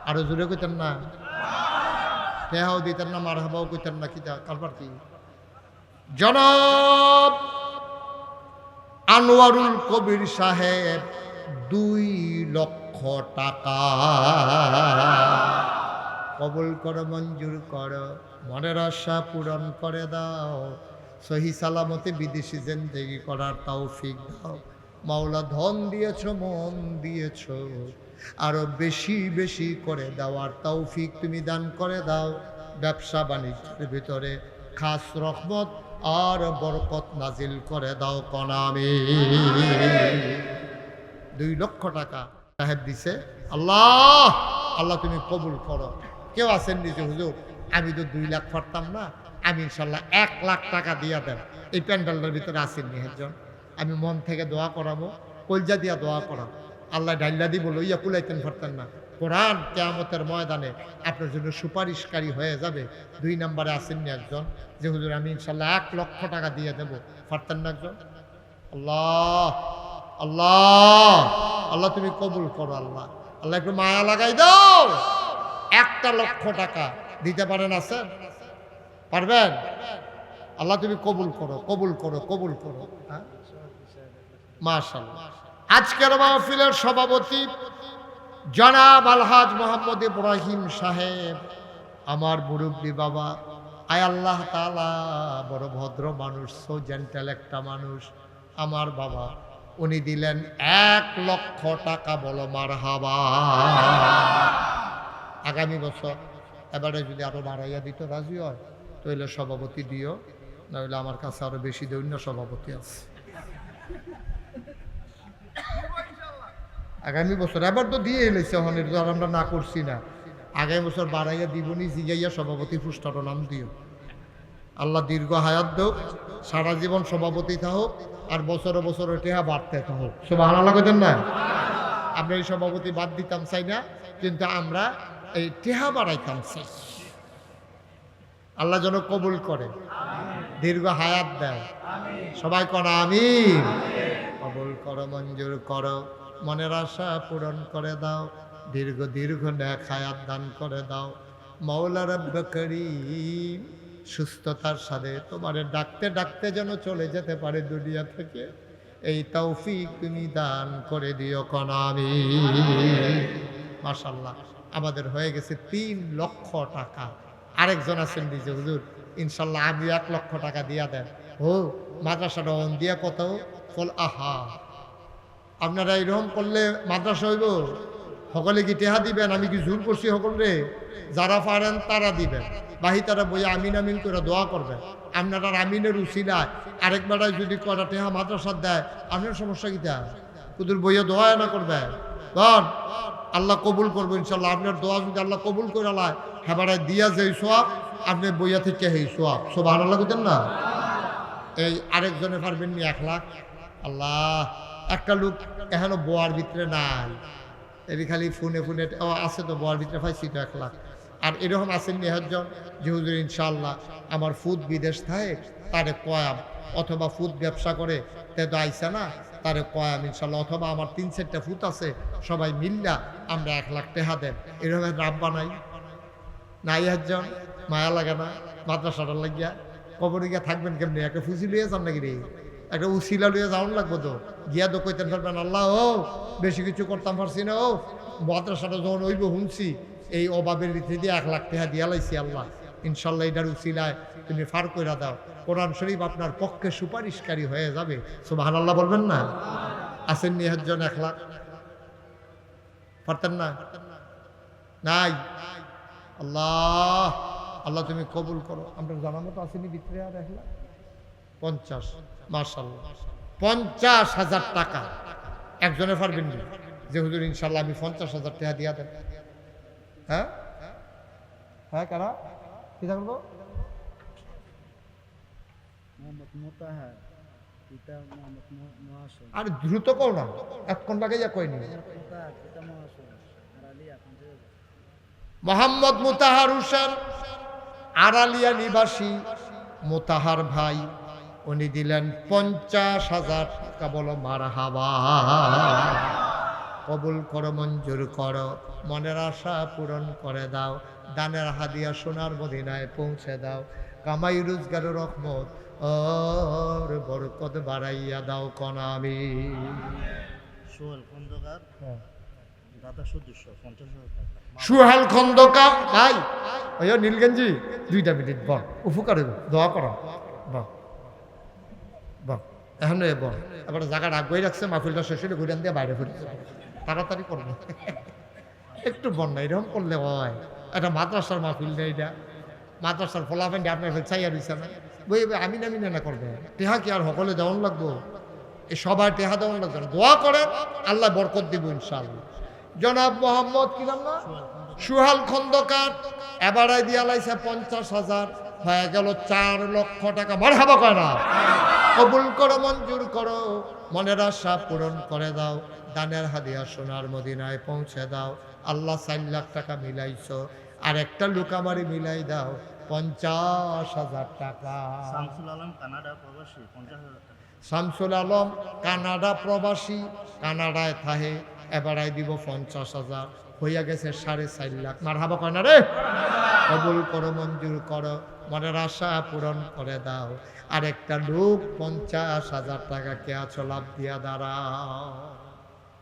আরো জোরে কইতেন না, টেহাও দিতেন না, মারহাবাও কইতেন না, কি কারবার কি? জনাব আনোয়ারুল কবির সাহেব 2 লক্ষ টাকা কবুল করো, মঞ্জুর করো, মনের আশা পূরণ করে দাও, সহি সালামতে বিদেশি জিন্দেগি করার তৌফিক দাও। মাওলা ধন দিয়েছ, মন দিয়েছ, আরো বেশি বেশি করে দেওয়ার তৌফিক তুমি দান করে দাও। ব্যবসা বাণিজ্যের ভিতরে খাস রহমত আর বরকত নাজিল করে দাও কনামে। 2 লক্ষ টাকা সাহেব দিছে। আল্লাহ আল্লাহ তুমি কবুল করো। কেউ আছেন নিজে হুজুর আমি তো 2 লাখ পারতাম না, আমি ইনশাল্লাহ 1 লাখ টাকা দিয়া দেন। এই প্যান্ডেলটার ভিতরে আসেননি একজন, আমি মন থেকে দোয়া করাবো, কলজা দিয়া দোয়া করাবো। আল্লাহ ডাইল্লা দিব লইয়া কুলাইতেন পারতেন না। কোরআন কিয়ামতের ময়দানে আপনার জন্য সুপারিশকারী হয়ে যাবে। 2 নম্বরে আসেননি একজন যে হুজুর আমি ইনশাল্লাহ 1 লক্ষ টাকা দিয়ে দেবো, পারতেন না একজন? আল্লাহ আল্লাহ আল্লাহ তুমি কবুল করো। আল্লাহ আল্লাহ একটু মায়া লাগাই দাও। 1 লক্ষ টাকা দিতে পারেন? আছেন? পারবেন? আল্লাহ তুমি কবুল করো, কবুল করো, কবুল করো। হ্যাঁ মাশাআল্লাহ। আজকের মাহফিলের সভাপতি জনাব আলহাজ মোহাম্মদ ইব্রাহিম সাহেব, আমার মুরব্বী বাবা। আয় আল্লাহ তাআলা, বড় ভদ্র মানুষ, সো জেন্টাল একটা মানুষ আমার বাবা। উনি দিলেন 1 লক্ষ টাকা। বলো মারহাবা। আগামী বছর এবারে যদি আরো বাড়াইয়া দিত রাজি হয় তাহলে সভাপতি দিও, নইলে আমার কাছে আরো বেশি দৈন্য সভাপতি আছে। আগামী বছর এবার তো দিয়ে এলেছে, হনের তো আর আমরা না করছি না। আগামী বছর বাড়াইয়া দিবনি, জিগাইয়া সভাপতি পুষ্টার নাম দিও। আল্লাহ দীর্ঘ হায়াত দেও, সারা জীবন সভাপতি থাকুক, আর বছরে বছরে টেহা বাড়তে থাকুক। সুবহানাল্লাহ কইতেন না? আমরা এই সভাপতি বাদ দিতাম চাই না, কিন্তু আমরা এই টেহা বাড়াইতাম চাই। আল্লাহ যেন কবুল করে, দীর্ঘ হায়াত দেয়। সবাই করা আমিন। কবুল করো, মঞ্জুর করো, মনের আশা পূরণ করে দাও, দীর্ঘ দীর্ঘ নেক হায়াত দান করে দাও। মাওলা রব্বে করিম সুস্থতার সাথে তোমারে ডাকতে ডাকতে যেন চলে যেতে পারে দুনিয়া থেকে, এই তৌফিক তুমি দান করে দিও কনামি। মাশাআল্লাহ আমাদের হয়ে গেছে 3 লক্ষ টাকা। আরেকজন আছেন নিজে হুজুর ইনশাল্লাহ আমি 1 লক্ষ টাকা দিয়া দেন। ও মাদ্রাসাটা অন দিয়া কত ফল। আহা আপনারা এরকম করলে মাদ্রাসা হইব? সকলে কি টেহা দিবেন? আমি কি জোর করছি সকলে? যারা পারেন তারা দিবেন, বাহি তারা বইয়া আমিন আমিন করে দোয়া করবেন। আপনারা আমিনের উসিলায় আরেকবারায় যদি কটা টেহা মাদ্রাসা দেয় আপনার সমস্যা কিটা? কুদুর বইয়া দোয়া না করবেন, বল আল্লাহ কবুল করবো ইনশাল্লাহ। আপনার দোয়া যদি আল্লাহ কবুল করে লাই, হেবারায় দিয়া যেই সোয়াব আপনি বইয়া থেকে সেই সোয়াব। সুবহানাল্লাহ কইতেন না? এই আরেকজনে পারবেন নি 1 লাখ? আল্লাহ একটা লোক এখনো বোয়ার ভিতরে নাই, এটি খালি ফোনে ফোনে আছে তো, বোয়ার ভিতরে পাইছি তো 1 লাখ। আর এরকম আছেন নিহজন যে হুজুর ইনশাআল্লাহ আমার ফুড বিদেশ থাকে তারে কয়াম, অথবা ফুড ব্যবসা করে তে তো আইসা না, তারে কয়াম ইনশাল্লাহ, অথবা আমার 3-4টা ফুট আছে সবাই মিল্লা আমরা 1 লাখ টাকা দেন। এরকম রাব্বা নাই একজন? মায়া লাগে না মাদ্রাসাটার লাগিয়া? কবরে গিয়া থাকবেন কেমনি? একটা ফুসি লইয়া যান নাকি রে? একটা উসিলা লইয়া যাওয়ান লাগবো তো, গিয়া তো কইতেন পারবেন আল্লাহ ও বেশি কিছু করতাম পারছি না, ও মাদ্রাসাটা যখন হইব শুনছি এই অভাবের ভিতরে দিয়ে 1 লাখ টাকা দিয়া লাইছি। আল্লাহ ইনশাল্লাহ এটার উসিলায় তুমি ফার কইরা দাও, কোরআন শরীফ আপনার পক্ষে সুপারিশকারী হয়ে যাবে। সুবহানাল্লাহ বলবেন না? আসেন নি একজন 1 লাখ? পারতেন না? নাই? আল্লাহ আল্লাহ তুমি কবুল করো। আমরা জানার মতো আসেনি ভিতরে আর 1 লাখ 50? মাশাআল্লাহ 50,000 টাকা একজনে পারবেন না যে হুজুর ইনশাল্লাহ আমি 50,000 টাকা দিয়া দেন? হ্যাঁ হ্যাঁ কারা কি থাকবো? আর দ্রুত কও না, 1 ঘন্টা লাগাইয়া কইনি। মোহাম্মদ মুতাহার হোসেন আড়ালিয়া নিবাসী মুতাহার ভাই, উনি দিলেন 50,000 টাকা। বলো মারহাবা। কবুল করো, মঞ্জুর করো, মনের আশা পূরণ করে দাও, দানের হাদিয়া সোনার মদিনায় পৌঁছে দাও, কামাই রোজগারের রহমত আর বরকত বাড়াইয়া দাও কনামি। সোহেল খন্দকার দাদা সদস্য 50,000 টাকা। সুহেল খন্দকার ভাই ওই নীলগঞ্জি 2 মিনিট বল উপকার দোয়া করা বল বল এখন বল এবার জায়গা রাখবই রাখছে মাহফিলটা শেষ হলে ঘুরান দিয়ে বাইরে ফিরছে তাড়াতাড়ি করবে একটু বন্যা এরকম করলে হয় এটা মাদ্রাসার মাহফিল নেই এটা মাদ্রাসার ফলাফেন আপনার চাইয়া রয়েছে না বই আমি নামি না করবে টেহা কি আর সকলে দেওয়ান লাগবো এই সবাই টেহা দেওয়ান লাগবে না দোয়া করে আল্লাহ বরকত দিব ইনশাআল্লাহ জনাব মোহাম্মদ কি নাম না সুহাল খন্দকার এবারে দিয়া লাইছে 50,000 হয়ে গেল 4 লক্ষ টাকা মারহাবা কয় না কবুল করো মঞ্জুর করো মনের আশা পূরণ করে দাও দানের হাদিয়া সোনার মদিনায় পৌঁছে দাও আল্লাহ 4 লাখ টাকা মিলাইছো আর একটা লুকামারি মিলাই দাও 50,000 টাকা শামসুল আলম কানাডা প্রবাসী 50,000 টাকা শামসুল আলম কানাডা প্রবাসী কানাডায় থাহে এবারাই দিব 50,000 হইয়া গেছে 4.5 লাখ মারহাবা কয় না রে কবুল করো মঞ্জুর করো মনের আশা পূরণ করে দাও আর একটা লোক 50,000 টাকা কে আছো লাভ দিয়া দাঁড়াও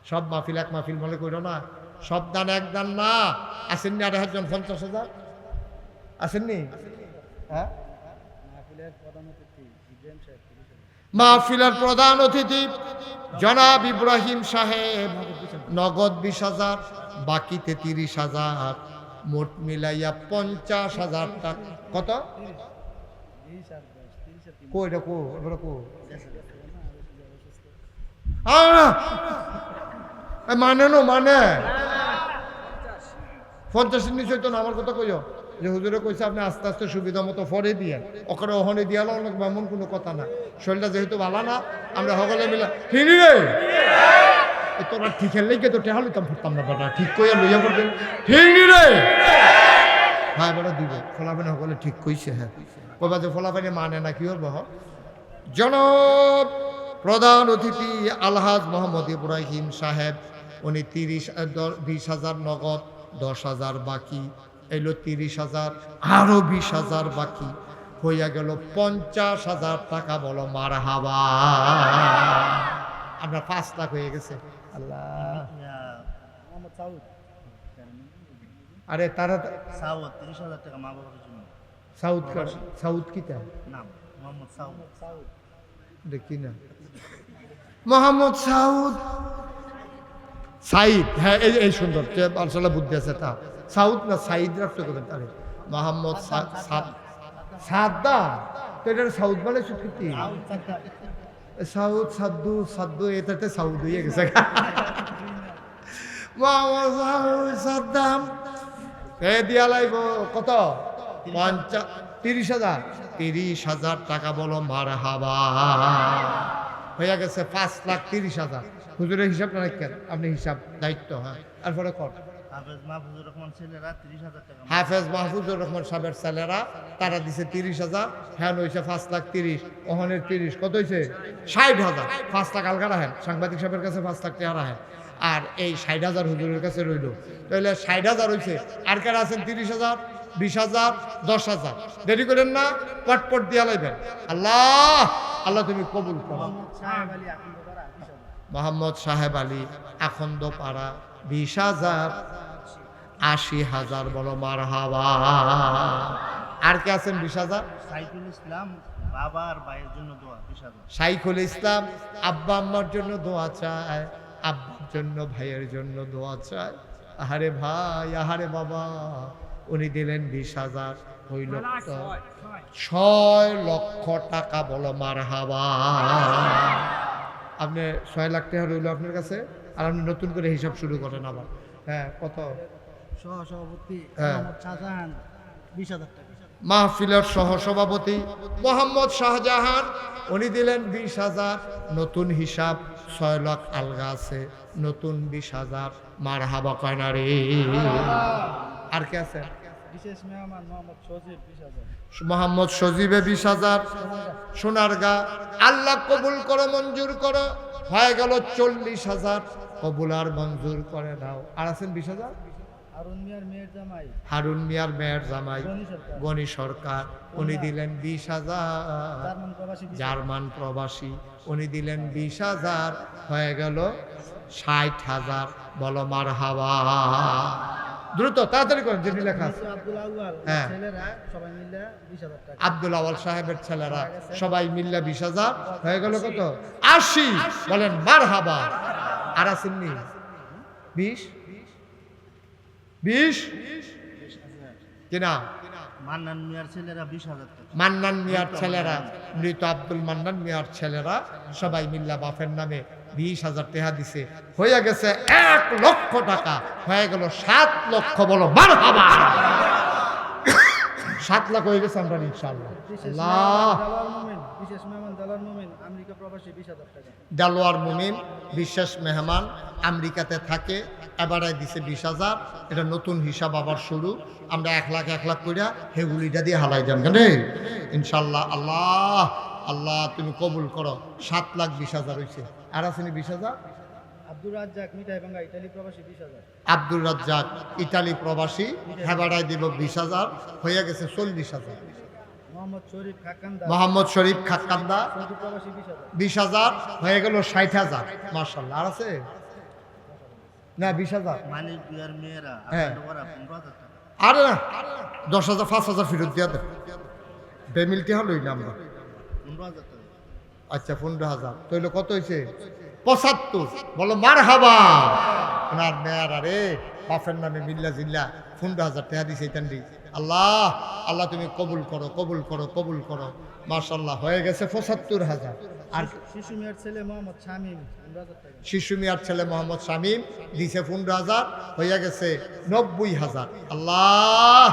সব মাহফিল এক মাহফিল মনে করো না সব দান এক দান না আসেননি আর একজন 50,000 আসেননি হ্যাঁ মাহফিলের প্রধান অতিথি জনাব ইব্রাহিম সাহেব নগদ 20,000 বাকিতে 30,000 মোট মিলাইয়া 50,000 টাকা কত কইটা কো এবারে কো মানে নো মানে 50 নিচে তো আমার কথা কইও যে হুজুরে কইছে আপনি আস্তে আস্তে সুবিধা মতো ফরে দিয়ে ওখানে ওখানে দিয়া অনেক এমন কোনো কথা না শরীরটা যেহেতু ভালো না আমরা সকলে মিলে ঠিক রে তোরা ঠিকের লেগে তো টেহা লইতাম ফুটতাম না বেটা ঠিক কইয়া লইয়া পড়বেন ঠিক রে হ্যাঁ বেটা দিব ফলাফানি সকলে ঠিক কইছে হ্যাঁ কইবা যে ফলাফানি মানে না কি হল জনাব প্রধান অতিথি আলহাজ মোহাম্মদ ইব্রাহিম সাহেব উনি 20,000 নগদ 10,000 বাকি এলো 30,000 আরো 20,000 বাকি হইয়া গেল 50,000 টাকা বলো মারহাবা আপনার 5 লাখ হয়ে গেছে আল্লাহ আরে তারা সাউথ 30,000 টাকা মা বাবার জন্য সাউথ কিতা নাম মোহাম্মদ সাউথ দেখি না মোহাম্মদ সাইদ হ্যাঁ এই সুন্দর আলসাল্লাহ বুদ্ধি আছে তা সাউথ না সাইদ রাখতে করবেন আরে মোহাম্মদ সাদ্দা তো এটা সাউথ মানে সুখী সাউথ সাদ্দু এটাতে সাউথ হয়ে গেছে মোহাম্মদ সাদ্দাম এ দিয়া লাইব কত 30,000 টাকা বলো মারহাবা হয়ে গেছে 5,30,000 হুজুরের হিসাব না রাখেন আপনি হিসাব দায়িত্ব হ্যাঁ তারপরে কর হাফেজ মাহফুজুর রহমান ছেলেরা 30,000 টাকা হাফেজ মাহফুজুর রহমান সাহেবের ছেলেরা তারা দিছে 30,000 হ্যাঁ হয়েছে 5,30,000 ওহনের 30 কত হয়েছে 60,000 5 লাখ আলগা রাখেন সাংবাদিক সাহেবের কাছে 5 লাখ টাকা রাখেন আর এই 60,000 হুজুরের কাছে রইল তাহলে 60,000 হয়েছে আর কারা আছেন 30,000 20,000 10,000 দেরি করেন না পটপট দিয়া লাইবেন আল্লাহ আল্লাহ তুমি কবুল করো মোহাম্মদ সাহেব আলী আখন্দপাড়া 20,000 80,000 বলো মারহাবা আর কে আছেন 20,000 সাইফুল ইসলাম বাবা আর ভাইয়ের জন্য দোয়া 20,000 সাইফুল ইসলাম আব্বা আম্মার জন্য দোয়া চায় আব্বার জন্য ভাইয়ের জন্য দোয়া চায় আহারে ভাই আহারে বাবা উনি দিলেন 20,000 হইল 6 লক্ষ টাকা বলো মারহাবা আপনি 6 লাখ টাকা রইল আপনার কাছে আর আপনি নতুন করে হিসাব শুরু করেন আবার হ্যাঁ কত সহসভাপতি হ্যাঁ। শাহজাহান 20,000 টাকা মাহফিলের সহসভাপতি মোহাম্মদ শাহজাহান উনি দিলেন 20,000 নতুন হিসাব 6 লাখ আলগা আছে নতুন 20,000 মারহাবা কয় না রে আর কে আছে বিশেষ মেহমান মোহাম্মদ সজিব 20,000 মোহাম্মদ সজিবে 20,000 সোনারগা আল্লাহ কবুল করো মঞ্জুর করো হয়ে গেল 40,000 কবুল আর মঞ্জুর করে দাও আর আছেন 20,000 হারুন মিয়ার মেয়ের জামাই হারুন মিয়ার মেয়ের জামাই গণি সরকার উনি দিলেন 20,000 জার্মান প্রবাসী উনি দিলেন 20,000 হয়ে গেল 60,000 বলো মারহাবা দ্রুত তাড়াতাড়ি করেন, যেটি লেখা আছে। আব্দুল আউয়াল হ্যাঁ। ছেলেরা সবাই মিলে 20,000 টাকা। আব্দুল আওয়াল সাহেবের ছেলেরা সবাই মিল্লা 20,000 হয়ে গেল কত? 80। বলেন মারহাবা। আর আসেননি 20 কিনা? মান্নান মিয়ার ছেলেরা 20,000 টাকা। মান্নান মিয়ার ছেলেরা, মৃত আব্দুল মান্নান মিয়ার ছেলেরা সবাই মিল্লা বাপের নামে 20,000 টাকা দিছে, হয়ে গেছে 1 লক্ষ টাকা, হয়ে গেল 7 লক্ষ। বলো মারহাবা। 7 লাখ হয়ে গেছে আমরা ইনশাআল্লাহ। আল্লাহ। বিশেষ মেহমান দালাল মুমিন আমেরিকা প্রবাসী 20,000 টাকা। দেলোয়ার মুমিন বিশেষ মেহমান আমেরিকাতে থাকে, এবারে দিছে 20,000। এটা নতুন হিসাব আবার শুরু। আমরা 1 লাখ কইরা হেগুলিটা দিয়ে হালাই যান কেন ইনশাল্লাহ। আল্লাহ আল্লাহ তুমি কবুল করো। 7,20,000 হয়েছে। আর আসেনি 20,000? আব্দুর রাজ্জাক মিঠাই ভাঙ্গা ইতালি প্রবাসী 20,000। আব্দুর রাজ্জাক ইতালি প্রবাসী হেবাড়ায় দিব 20,000, হয়ে গেছে 40,000। মোহাম্মদ শরীফ খাকান্দা মোহাম্মদ শরীফ খাক্কান্দা সৌদি প্রবাসী 20,000। 20,000 হয়ে গেল 60,000। মাশাআল্লাহ। আর আছে না 20,000? মানিক বিয়ার মেয়েরা হ্যাঁ। আপনাদের ওরা 15,000 টাকা। আরে না 10,000 5,000 ফেরত দিয়া দেন। বেমিলটি হলো না আমরা। 15,000 টাকা। আচ্ছা 15,000 তৈলে কত হয়েছে? 75। বলো মারহাবা। ওনার মেয়ার আরে বাপের নামে মিল্লা জিল্লা 15,000 টাকা দিছে। এটান্ডি আল্লাহ আল্লাহ তুমি কবুল করো, কবুল করো, কবুল করো। মাশাআল্লাহ হয়ে গেছে 75,000। আর শিশু মিয়ার ছেলে মোহাম্মদ শামীম 15,000 টাকা। শিশু মিয়ার ছেলে মোহাম্মদ শামীম দিছে 15,000, হইয়া গেছে 90,000। আল্লাহ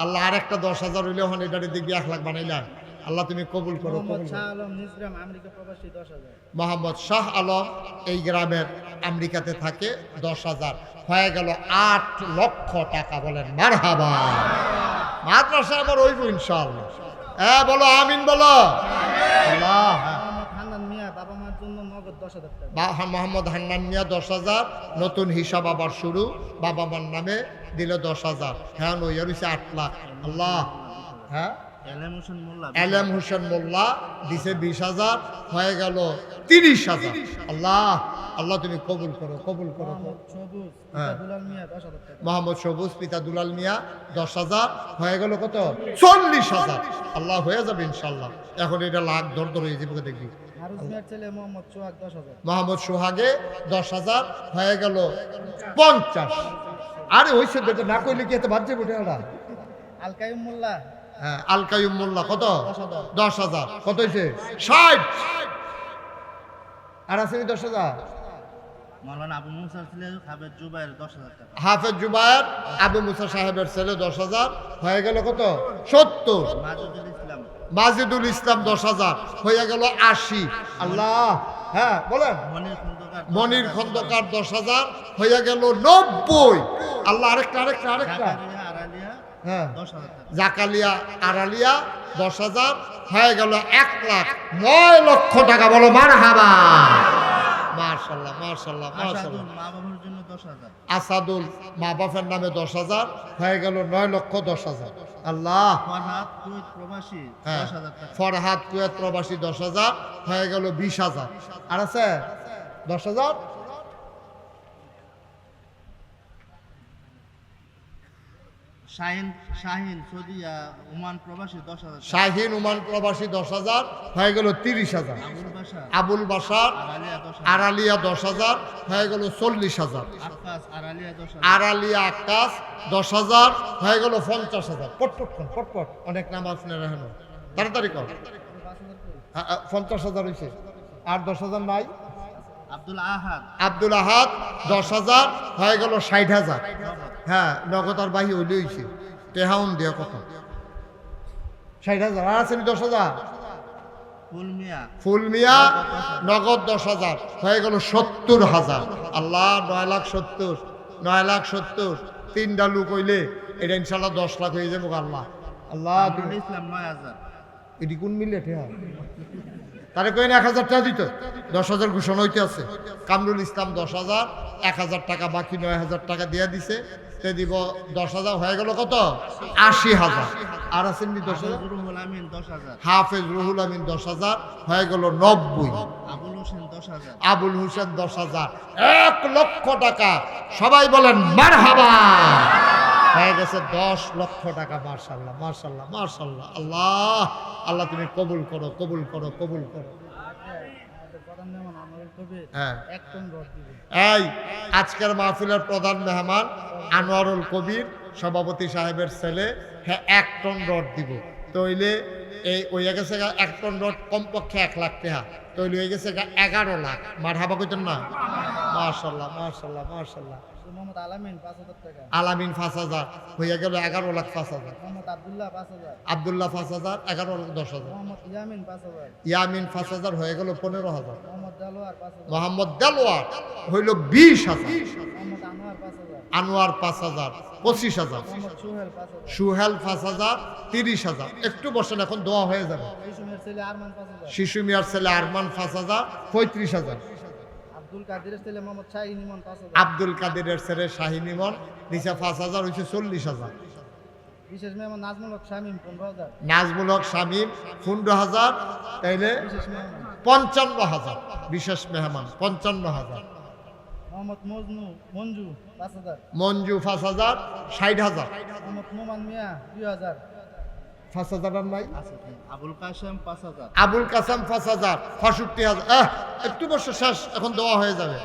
আল্লাহ আর একটা 10,000 হইলে হন এটার দিকে 1 লাখ বানাইলাম। আল্লাহ তুমি কবুল করো, মোহাম্মদ কবুল শাহ করো। আলম নিজগ্রাম আমেরিকা প্রবাসী 10,000। মোহাম্মদ শাহ আলম এই গ্রামের আমেরিকাতে থাকে 10,000, হয়ে গেল 8 লক্ষ টাকা। বলেন মারহাবা। মাদ্রাসা আমার হইব ইনশাআল্লাহ। হ্যাঁ বলো আমিন বলো। আল্লাহ। মোহাম্মদ হান্নান মিয়া বাবা মার জন্য নগদ 10,000 টাকা। মোহাম্মদ হান্নান মিয়া 10,000, নতুন হিসাব আবার শুরু। বাবা মার নামে দিল 10,000, হ্যাঁ নইয়া রয়েছে 8 লাখ। আল্লাহ। হ্যাঁ এলএম হোসেন মোল্লা এলএম হোসেন মোল্লা দিছে 20,000, হয়ে গেল 30,000। আল্লাহ আল্লাহ তুমি কবুল করো, কবুল করো। মোহাম্মদ সবুজ হ্যাঁ। দুলাল মিয়া 10,000 টাকা। মোহাম্মদ সবুজ পিতা দুলাল মিয়া 10,000, হয়ে গেল কত? 40,000। আল্লাহ হয়ে যাবে ইনশাল্লাহ। এখন এটা লাখ দর হয়ে যাবে দেখবি। মারুফ মিয়ার ছেলে মোহাম্মদ সোহাগ 10,000। মোহাম্মদ সোহাগে 10,000, হয়ে গেল 50। আরে হয়েছে বেটা, না কইলে কি এত বাদ যাবে ওটা? আল কাইয়ুম মোল্লা হ্যাঁ আল কাইয়ুম মোল্লা কত? 10,000। 10,000। কত হয়েছে? 60। আর আছে 10,000? মাওলানা আবু মুসার ছেলে হাফেজ জুবায়ের 10,000 টাকা। হাফেজ জুবায়ের আবু মুসা সাহেবের ছেলে 10,000, হয়ে গেল কত? 70। মাজুদুল ইসলাম মাজিদুল ইসলাম 10,000, হয়ে গেল 80। আল্লাহ। হ্যাঁ বলেন। মনির খন্দকার মনির খন্দকার 10,000, হয়ে গেল 90। আল্লাহ আরেকটা আরেকটা আরেকটা। জাকারিয়া আরালিয়া হ্যাঁ 10,000 টাকা। জাকালিয়া আরালিয়া 10,000, হয়ে গেল 1,09,00,000 টাকা। বলো মারহাবা। মাশাআল্লাহ মাশাআল্লাহ মাশাআল্লাহ। আসাদুল মা বাবার জন্য 10,000। আসাদুল মা বাপের নামে 10,000, হয়ে গেল 9,10,000। আল্লাহ। ফরহাদ কুয়েত প্রবাসী হ্যাঁ 10,000 টাকা। ফরহাদ কুয়েত প্রবাসী 10,000, হয়ে গেল 20,000। আর আছে 10,000? শাহিন সৌদিয়া ওমান প্রবাসী 10,000 টাকা। শাহিন ওমান প্রবাসী 10,000, হয়ে গেল 30,000। আবুল বাশার আবুল বাসার আরালিয়া 10,000। আরালিয়া 10,000, হয়ে গেল 40,000। আকাশ আরালিয়া 10,000। আরালিয়া আকাশ 10,000, হয়ে গেল 50,000। পটপট পটপট অনেক নামাজ নেই রাখেন, তাড়াতাড়ি কর। 50,000 হয়েছে। আর 10,000 নাই? আব্দুল আহাদ আব্দুল আহাদ 10,000, হয়ে গেল 60,000। হ্যাঁ নগদ আর বাহি হইলে হয়েছে। টেহাউন দেওয়া কত? 60,000। আর আছে 10,000? ফুল মিয়া ফুল মিয়া নগদ 10,000, হয়ে গেল 70,000। আল্লাহ 9,70,000 9,70,000 তিনটা লোক হইলে এটা ইনশাল্লাহ 10 লাখ হয়ে যাবো। আল্লাহ আল্লাহ কামরুল ইসলাম 9,000। এটি কোন মিলে ঠেহা? তারে কই না 1,000 টাকা দিত। 10,000 ঘোষণা হইতে আছে। কামরুল ইসলাম 10,000, 1,000 টাকা বাকি 9,000 টাকা দিয়ে দিছে। তে দিব 10,000, হয়ে গেল কত? 80,000। আর আছেন 10,000? রুহুল আমিন 10,000। হাফেজ রুহুল আমিন 10,000, হয়ে গেল 90। আবুল হোসেন 10,000। আবুল হোসেন 10,000। 1 লক্ষ টাকা। সবাই বলেন মারহাবা। হয়ে গেছে 10 লক্ষ টাকা। মাশাআল্লাহ মাশাআল্লাহ মাশাআল্লাহ। আল্লাহ আল্লাহ তুমি কবুল করো কবুল করো কবুল করো। হ্যাঁ এই আজকের মাহফিলের প্রধান মেহমান আনোয়ারুল কবির সভাপতি সাহেবের ছেলে, হ্যাঁ 1 টন রড দিব। তইলে এই হয়ে গেছে 1 টন রড কমপক্ষে 1 লাখ টাকা, তৈরি হয়ে গেছে 11 লাখ। মারহাবা কইতেন না? মাশাআল্লাহ মাশাআল্লাহ মাশাআল্লাহ। আলামিন 5,000 হয়ে গেল 11 লাখ 5,000। আব্দুল্লাহ 5,000 11 লাখ 10,000। ইয়ামিন 5,000 হয়ে গেল 15,000। মোহাম্মদ দেলোয়ার হইল 20,000। আনোয়ার 5,000 25,000। সুহেল 5,000 30,000। একটু বসেন, এখন দোয়া হয়ে যাবে। শিশু মিয়ার ছেলে আরমান 5,000 35,000। আব্দুল কাদিরের ছেলে শাহিন ইমন নিচে 5,000 হয়েছে 40,000। নাজমুল হক শামীম 15,000, তাইলে 55,000। বিশেষ মেহমান 55,000। মঞ্জু 5,000 60,000। 5,000 আর নাই? আবুল কাসেম 5,000। আবুল কাসেম 5,000 65,000। একটু বছর শেষ, এখন দেওয়া হয়ে যাবে।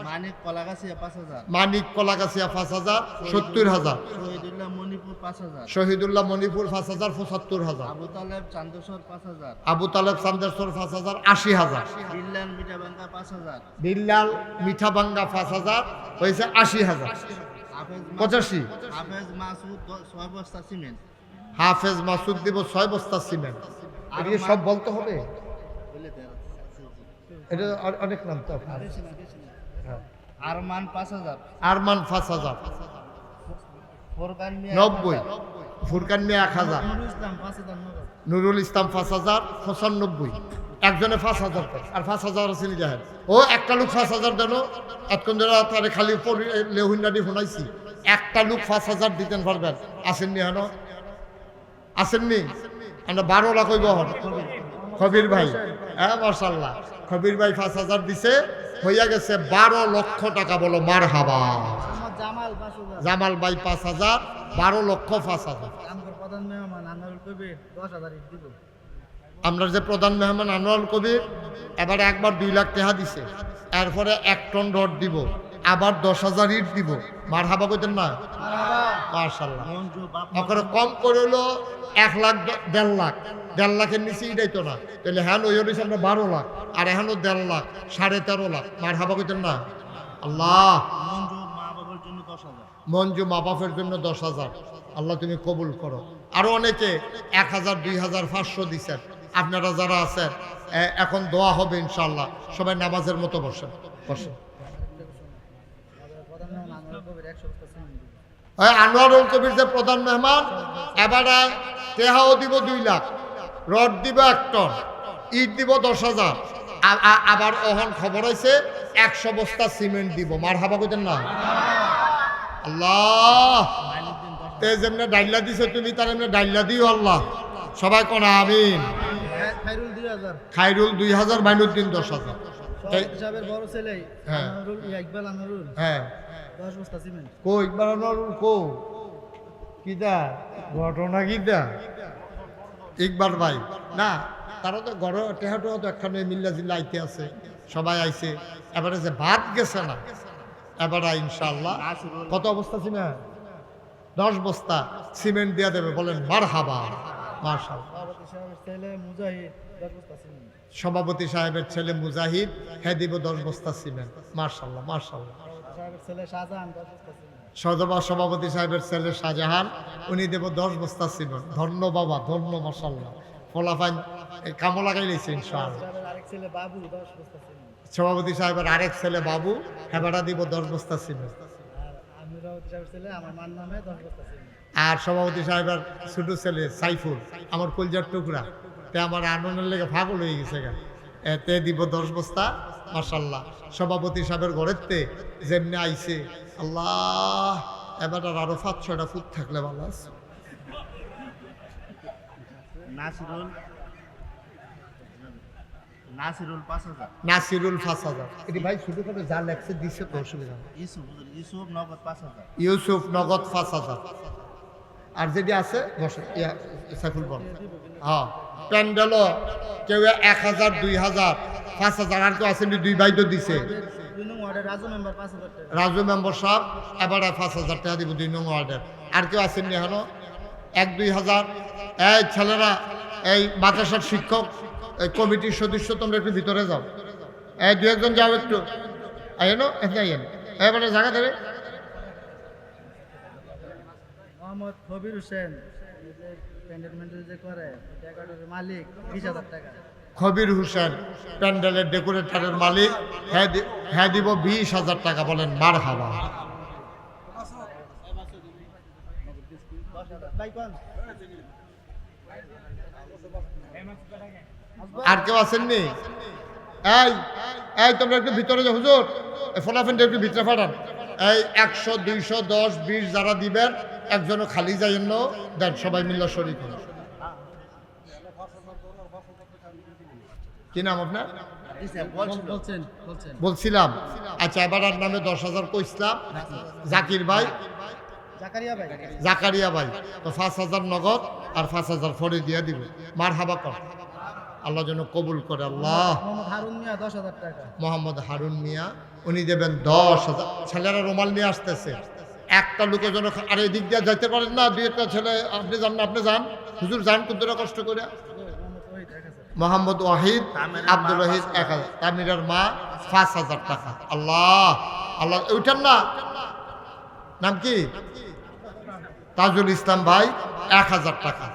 মানিক কলাগাছিয়া 5,000। মানিক কলাগাছিয়া 5,000 70,000। শহীদুল্লাহ মণিপুর 5,000। শহীদুল্লাহ মণিপুর 5,000 75,000। আবু তালেব চান্দেশ্বর 5,000। আবু তালেব চান্দেশ্বর 5,000 80,000। বিল্লাল মিঠাবাঙ্গা 5,000। বিল্লাল মিঠাবাঙ্গা 5,000 হয়েছে 80,000। 85। হাফেজ মাসুদ 6 বস্তা সিমেন্ট। হাফেজ মাসুদ দিব 6 বস্তা সিমেন্ট। এগুলো সব বলতে হবে, এটা অনেক নাম তো। আরমান 5,000। আরমান 5,000। ফোরকান মিয়া 90। ফুরকান মিয়া 1,000। নুরুল ইসলাম 5,000 95। একজনে 5,000 করে, আর 5,000 আছে লিজাহের। ও একটা লোক 5,000 দেন, এতক্ষণ ধরে তারে খালি লেহুন্ডাডি শোনাইছি। একটা লোক 5,000 দিতেন পারবেন? আসেননি হেন? আসেননি? আমরা 12 লাখ হইব হন। কবির ভাই, হ্যাঁ মাশাআল্লাহ, কবির ভাই 5,000 দিছে, হইয়া গেছে 12 লক্ষ টাকা। বলো মারহাবা। জামাল ভাই 5,000 12 লক্ষ 5,000। আমরা যে প্রধান মেহমান আনোয়ারুল কবির এবারে একবার 2 লাখ টাকা দিছে, এরপরে 1 টন রড দিব, আবার 10,000 ইট দিব। মারহাবা কইতেন না? মাশাআল্লাহ। ওখানে কম করে হলো 1 লাখ 1.5 লাখ, 1.5 লাখের নিচে ইটাই তো না। তাহলে হ্যাঁ ওই হয়েছে আমরা 12 লাখ, আর এখনো 1.5 লাখ 13.5 লাখ। মারহাবা কইতেন না? আল্লাহ। মঞ্জু মা বাপের জন্য 10,000। আল্লাহ তুমি কবুল করো। আরো অনেকে 1,000 2,000 500 দিচ্ছেন। আপনারা যারা আছেন এখন দোয়া হবে ইনশাআল্লাহ। সবাই নামাজের মতো বসেন বসেন। আনোয়ারুল কবির যে প্রধান মেহমান, এবারে তেহাও দিব 2 লাখ, রড দিব 1 টন, ইট দিব 10,000। আবার ওহন খবর হয়েছে 100 বস্তা সিমেন্ট দিব। মারহাবা কইতেন না? আল্লাহ। তে যেমনে ডাইল্লা দিছে তুমি, তার এমনি ডাইল্লা দিও আল্লাহ। সবাই কোন আমিন। খাইরুল 2,000, মাইনুদ্দিন 10,000। হ্যাঁ হ্যাঁ, কো ইকবাল আনোয়ারুল কো কিদা ঘটনা কিদা? ইকবাল ভাই না, তারা তো ঘর টেহাটো তো একখানে মিল্লা জিল্লা আইতে আছে, সবাই আইছে। এবারে যে ভাত গেছে না, এবারে ইনশাআল্লাহ কত অবস্থা সিমেন্ট? 10 বস্তা সিমেন্ট দিয়ে দেবে। বলেন মারহাবা। মাশাআল্লাহ। সভাপতি সাহেবের ছেলে মুজাহিদ, হ্যাঁ দিব 10 বস্তা সিমেন্ট। মাশাআল্লাহ মাশাআল্লাহ। সভাপতি সাহেবের ছেলে শাহজাহান, উনি দেব 10 বস্তা সিমেন্ট। ধন্য বাবা, ধন্য। মাশাআল্লাহ। ফলাফাইন কামো লাগাই লেছে ইনশাআল্লাহ। সভাপতি সাহেবের আরেক ছেলে বাবু, হেবাটা দিব 10 বস্তা সিমেন্ট। আর সভাপতি সাহেবের ছোট ছেলে সাইফুল, আমার কলজার টুকরা, তে আমার আনন্দের লেগে পাগল হয়ে গেছে গা, তে দিব 10 বস্তা। মাশাআল্লাহ। সভাপতি সাহেবের ঘরের তে যেমনি আইছে, আল্লাহ, এবার আরো 5-6টা ফুট থাকলে ভালো আছে। নাসিরুল 5000, নাসিরুল 5000। এটি ভাই শুধু করে যা লেখছে দিচ্ছে তো অসুবিধা নেই। ইউসুফ নগদ 5000, ইউসুফ নগদ 5000। আর যেটি আছে বসে সাইফুল বল। হ্যাঁ প্যান্ডেলও কেউ 1000, 2000, 5000, আর কেউ আসেনি 2 ভাই তো দিছে। 2 নং ওয়ার্ডের রাজু মেম্বার 5000 টাকা, রাজু মেম্বার সাহেব এবার 5000 টাকা দিব 2 নং ওয়ার্ডের। আর কেউ আসেননি এখনো 1-2 হাজার। এই ছেলেরা, এই মাদ্রাসার শিক্ষক, এই কমিটির সদস্য, তোমরা একটু ভিতরে যাও। এই 2-1 যাও একটু। আইনো আইন এবারে জায়গা দেবে। মোহাম্মদ কবির হোসেন এই যে প্যান্ডেল যে করে টাকাটার মালিক 20000 টাকা, কবির হোসেন প্যান্ডেলের ডেকোরেটরের মালিক, হ্যাঁ দিব 20,000 টাকা। বলেন মার হাবা। আর কেউ আসেননি? এই এই তোমরা একটু ভিতরে যাও হুজুর, ফোনাফেনটা একটু ভিতরে পাঠান। এই 100, 200, 10, 20 যারা দিবেন একজনও খালি যাইয়েন না, দেন সবাই মিলে শরীক হন। কি নাম আপনার? বলছিলাম। আচ্ছা এবার আর নামে 10,000 কইছিলাম। জাকির ভাই, জাকারিয়া ভাই, তো 5,000 নগদ আর 5,000 ফরে দিয়ে দিব। মার হাবা কর, আল্লাহ যেন কবুল করে। আল্লাহ। মোহাম্মদ হারুন মিয়া উনি দেবেন 10,000। ছেলেরা রুমাল নিয়ে আসতেছে। একটা লোকের জন্য আর এই দিক দিয়ে যাইতে পারেন না, 2-1টা ছেলে আপনি যান না, আপনি যান হুজুর, যান কতটা কষ্ট করে। মোহাম্মদ ওয়াহিদ, আব্দুল ওয়াহিদ 1000, তামিরার মা 5,000 টাকা। আল্লাহ আল্লাহ। ওইটার না নাম কি? তাজুল ইসলাম ভাই 1000 টাকা।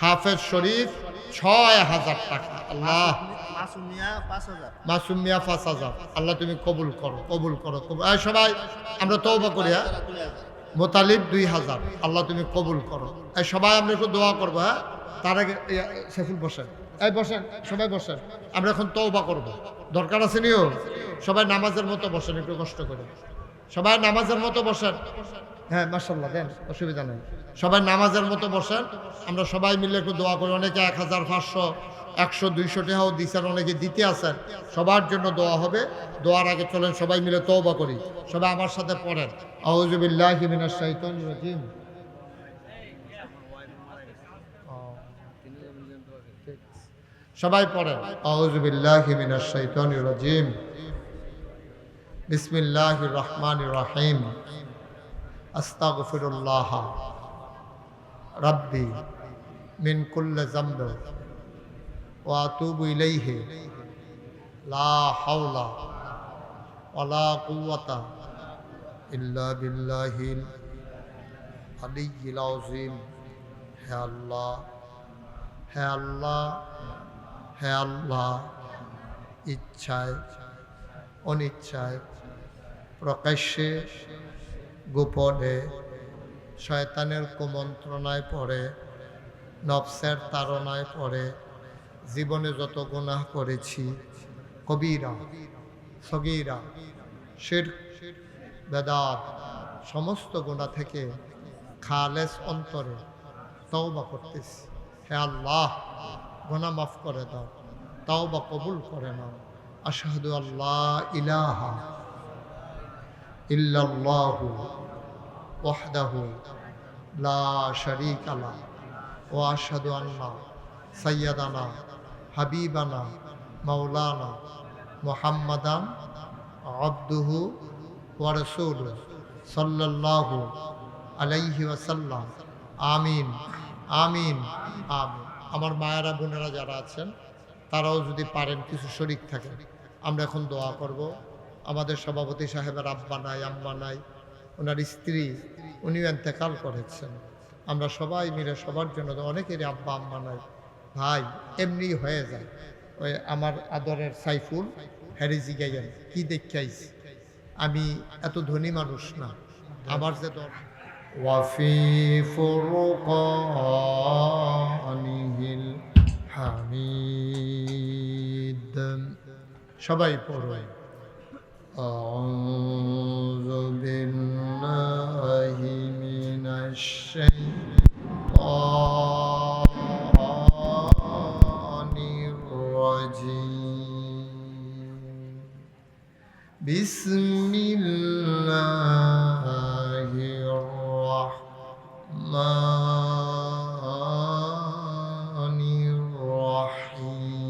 হাফেজ শরীফ 6,000 টাকা। আল্লাহ। মাসুম মিয়া 5,000। আল্লাহ তুমি কবুল করো, কবুল করো, কবুল। সবাই আমরা তওবা করি। হ্যাঁ মোতালিব 2,000। আল্লাহ তুমি কবুল করো। এই সবাই আমরা একটু দোয়া করবো। হ্যাঁ তার আগে শেফুল বসেন, এই বসেন, সবাই বসেন। আমরা এখন তওবা করব, দরকার আছে নিও। সবাই নামাজের মতো বসেন, একটু কষ্ট করে সবাই নামাজের মতো বসেন। হ্যাঁ মাশাআল্লাহ, দেন, অসুবিধা নেই। সবাই নামাজের মতো বসেন, আমরা সবাই মিলে একটু দোয়া করি। অনেকে 1000, 500, 100, 200 টাকাও দিচ্ছেন, অনেকে দিতে আছেন। সবার জন্য দোয়া হবে। দোয়ার আগে চলেন সবাই মিলে তওবা করি। সবাই আমার সাথে পড়েন, আউযু বিল্লাহি মিনাশ শাইতানির রাজিম। সবাই পড়েন, আউযু বিল্লাহি মিনাশ শাইতানির রাজিম, বিসমিল্লাহির রহমানির রহিম, আস্তাগফিরুল্লাহ রাব্বি মিন কুল্লি যামবি ওয়া আতুবু ইলাইহি লা হাওলা ওয়ালা কুওয়াতা ইল্লা বিল্লাহিল আলিয়্যিল আযীম। হে আল্লাহ, হে আল্লাহ, হে আল্লাহ, ইচ্ছায় অনিচ্ছায়, প্রকাশ্যে গোপনে, শয়তানের কুমন্ত্রণায় পড়ে, নফসের তাড়নায় পড়ে জীবনে যত গুনাহ করেছি, কবিরা সগীরা, শিরক, বেদাত, সমস্ত গুনাহ থেকে খালেস অন্তরে তওবা করতেছি। হে আল্লাহ, গুনাহ মাফ করে দাও, তওবা কবুল করে নাও। আশহাদু আল্লাহ ইলাহা ইল্লাল্লাহু ওয়াহদাহু লা শারীকা লাহু ওয়া আশহাদু আন্না সাইয়্যিদানা হাবিবানা মাওলানা মুহাম্মাদান আবদুহু ওয়া রাসূলুহু সাল্লাল্লাহু আলাইহি ওয়াসাল্লাম। আমিন, আমিন, আমিন। আমার মায়েরা বোনেরা যারা আছেন তারাও যদি পারেন কিছু শরীক থাকেন, আমরা এখন দোয়া করব। আমাদের সভাপতি সাহেবের আব্বা নাই, আম্মা নাই, ওনার স্ত্রী উনিও ইন্তেকাল করেছেন। আমরা সবাই মিলে সবার জন্য, অনেকেরই আব্বা আম্মা নাই, ভাই এমনি হয়ে যায়। ওই আমার আদরের সাইফুল হ্যারিজি গাইয়েন কি দেখাইছি, আমি এত ধনী মানুষ না, আমার যে দর ওয়াফি ফুরকানিহিল হামিদ। সবাই পড়ে আউযু বিল্লাহি মিনাশ শাইতানির রাজিম। بسم الله الرحمن الرحيم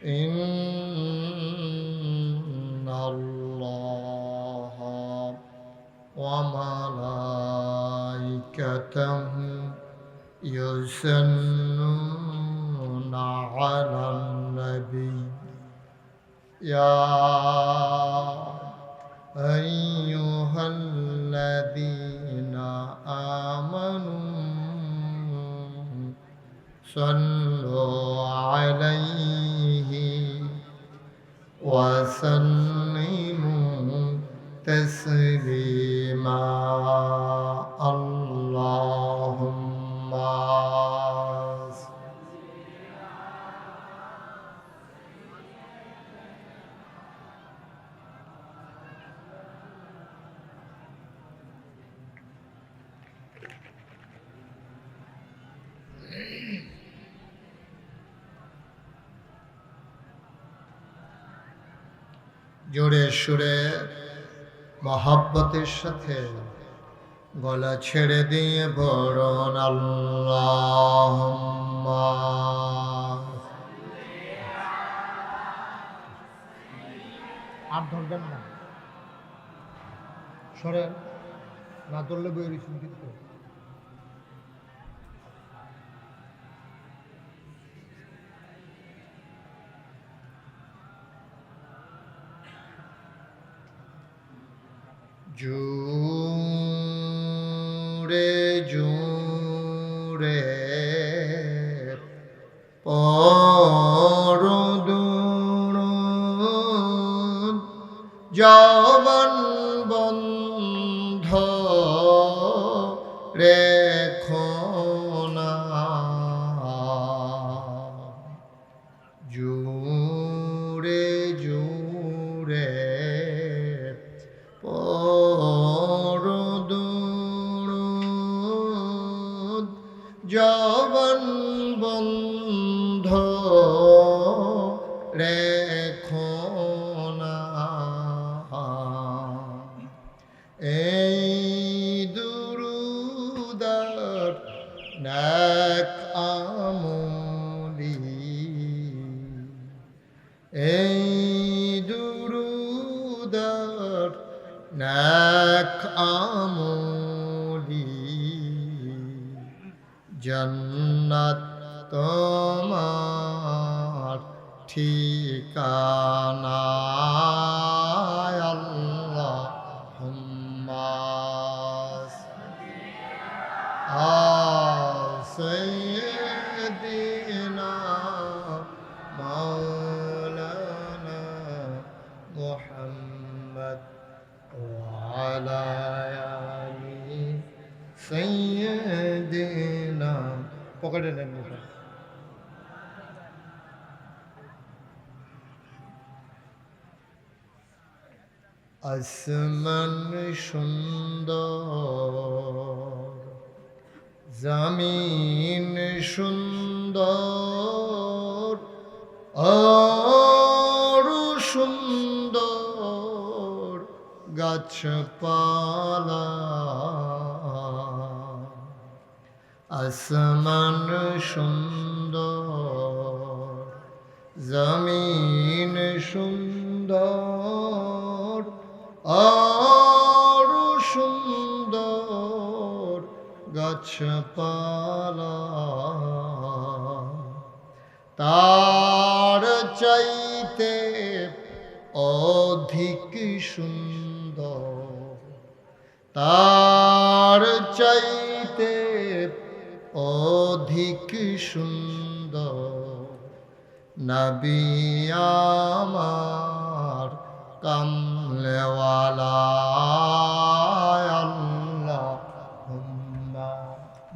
إن الله وملائكته يصلون على النبي يا أيها الذين آمنوا صلوا عليه وسلموا تسليما اللهم জোরে সুরে মহাব্বতের সাথে গলা ছেড়ে দিয়ে বরণ আল্লাহুম্মা আর ধরবেন না সরে না ধরলে বই রয়েছেন কিন্তু জোরে জোরে পরদুরুদ জবান বন্ধ রেখো না জোরে জোরে পরদুরুদ জবান বন্ধ রেখো না এই দুরুদার নেক আমলি এই দুরুদার নেক আমলি জান্নাত তোমার ঠিকানা আল্লাহুম্মা সাইয়্যিদিনা মাওলানা মুহাম্মদ وعلى آل سيدنا পকেটে নেন মোটা আসমান সুন্দর জমিন সুন্দর আর সুন্দর গাছপালা আসমান সুন্দর জমিন সুন্দর আর সুন্দর গাছপালা তার চাইতে অধিক সুন্দর তার চাইতে অধিক সুন্দর নবী আমার কামলেওয়ালা আল্লাহুম্মা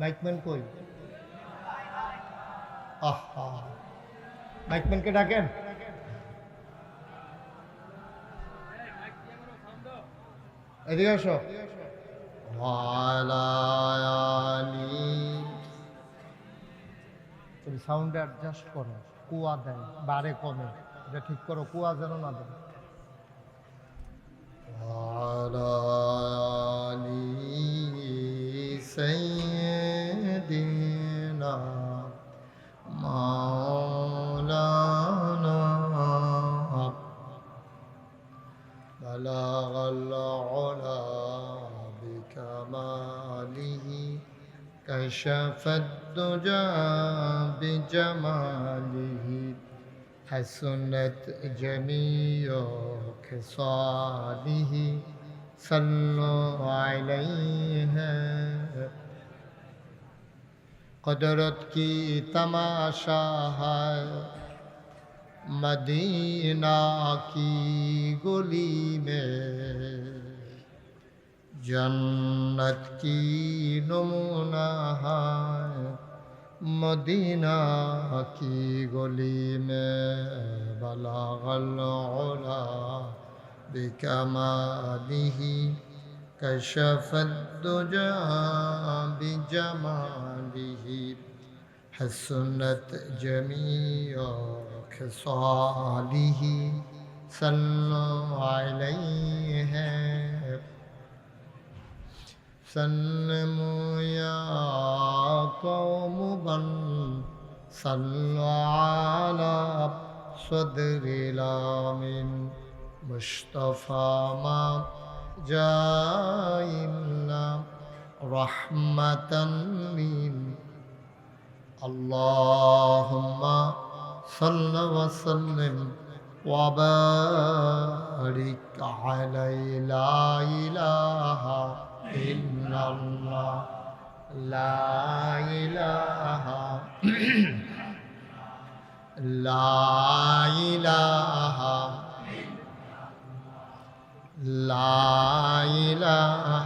মাইকম্যান কই আহা মাইকম্যানকে ডাকেন এদিকে আসো সাউন্ড অ্যাডজাস্ট করো কুয়া দেয় বারে কমে এটা ঠিক করো, কুয়া যেন না দেবে। وعلى آل سيدنا مولانا بلغ العلا بكماله كشف الدجى بجماله حسنت جميع خصاله صلوا عليه قدرت کی تماشا ہے مدینہ کی گلی میں جنت کی نمونہ ہے مدینہ کی گلی میں بلغ العلا بکمالہ كشف الدجى بجماله حسنت جميع خصاله صلوا عليه سلموا يا قوم بل صلوا على صدر الامين مصطفى ما جاءنا رحمة من اللهم صل وسلم وبارك عليه لا إله إلا الله لا إله لا إله لا إله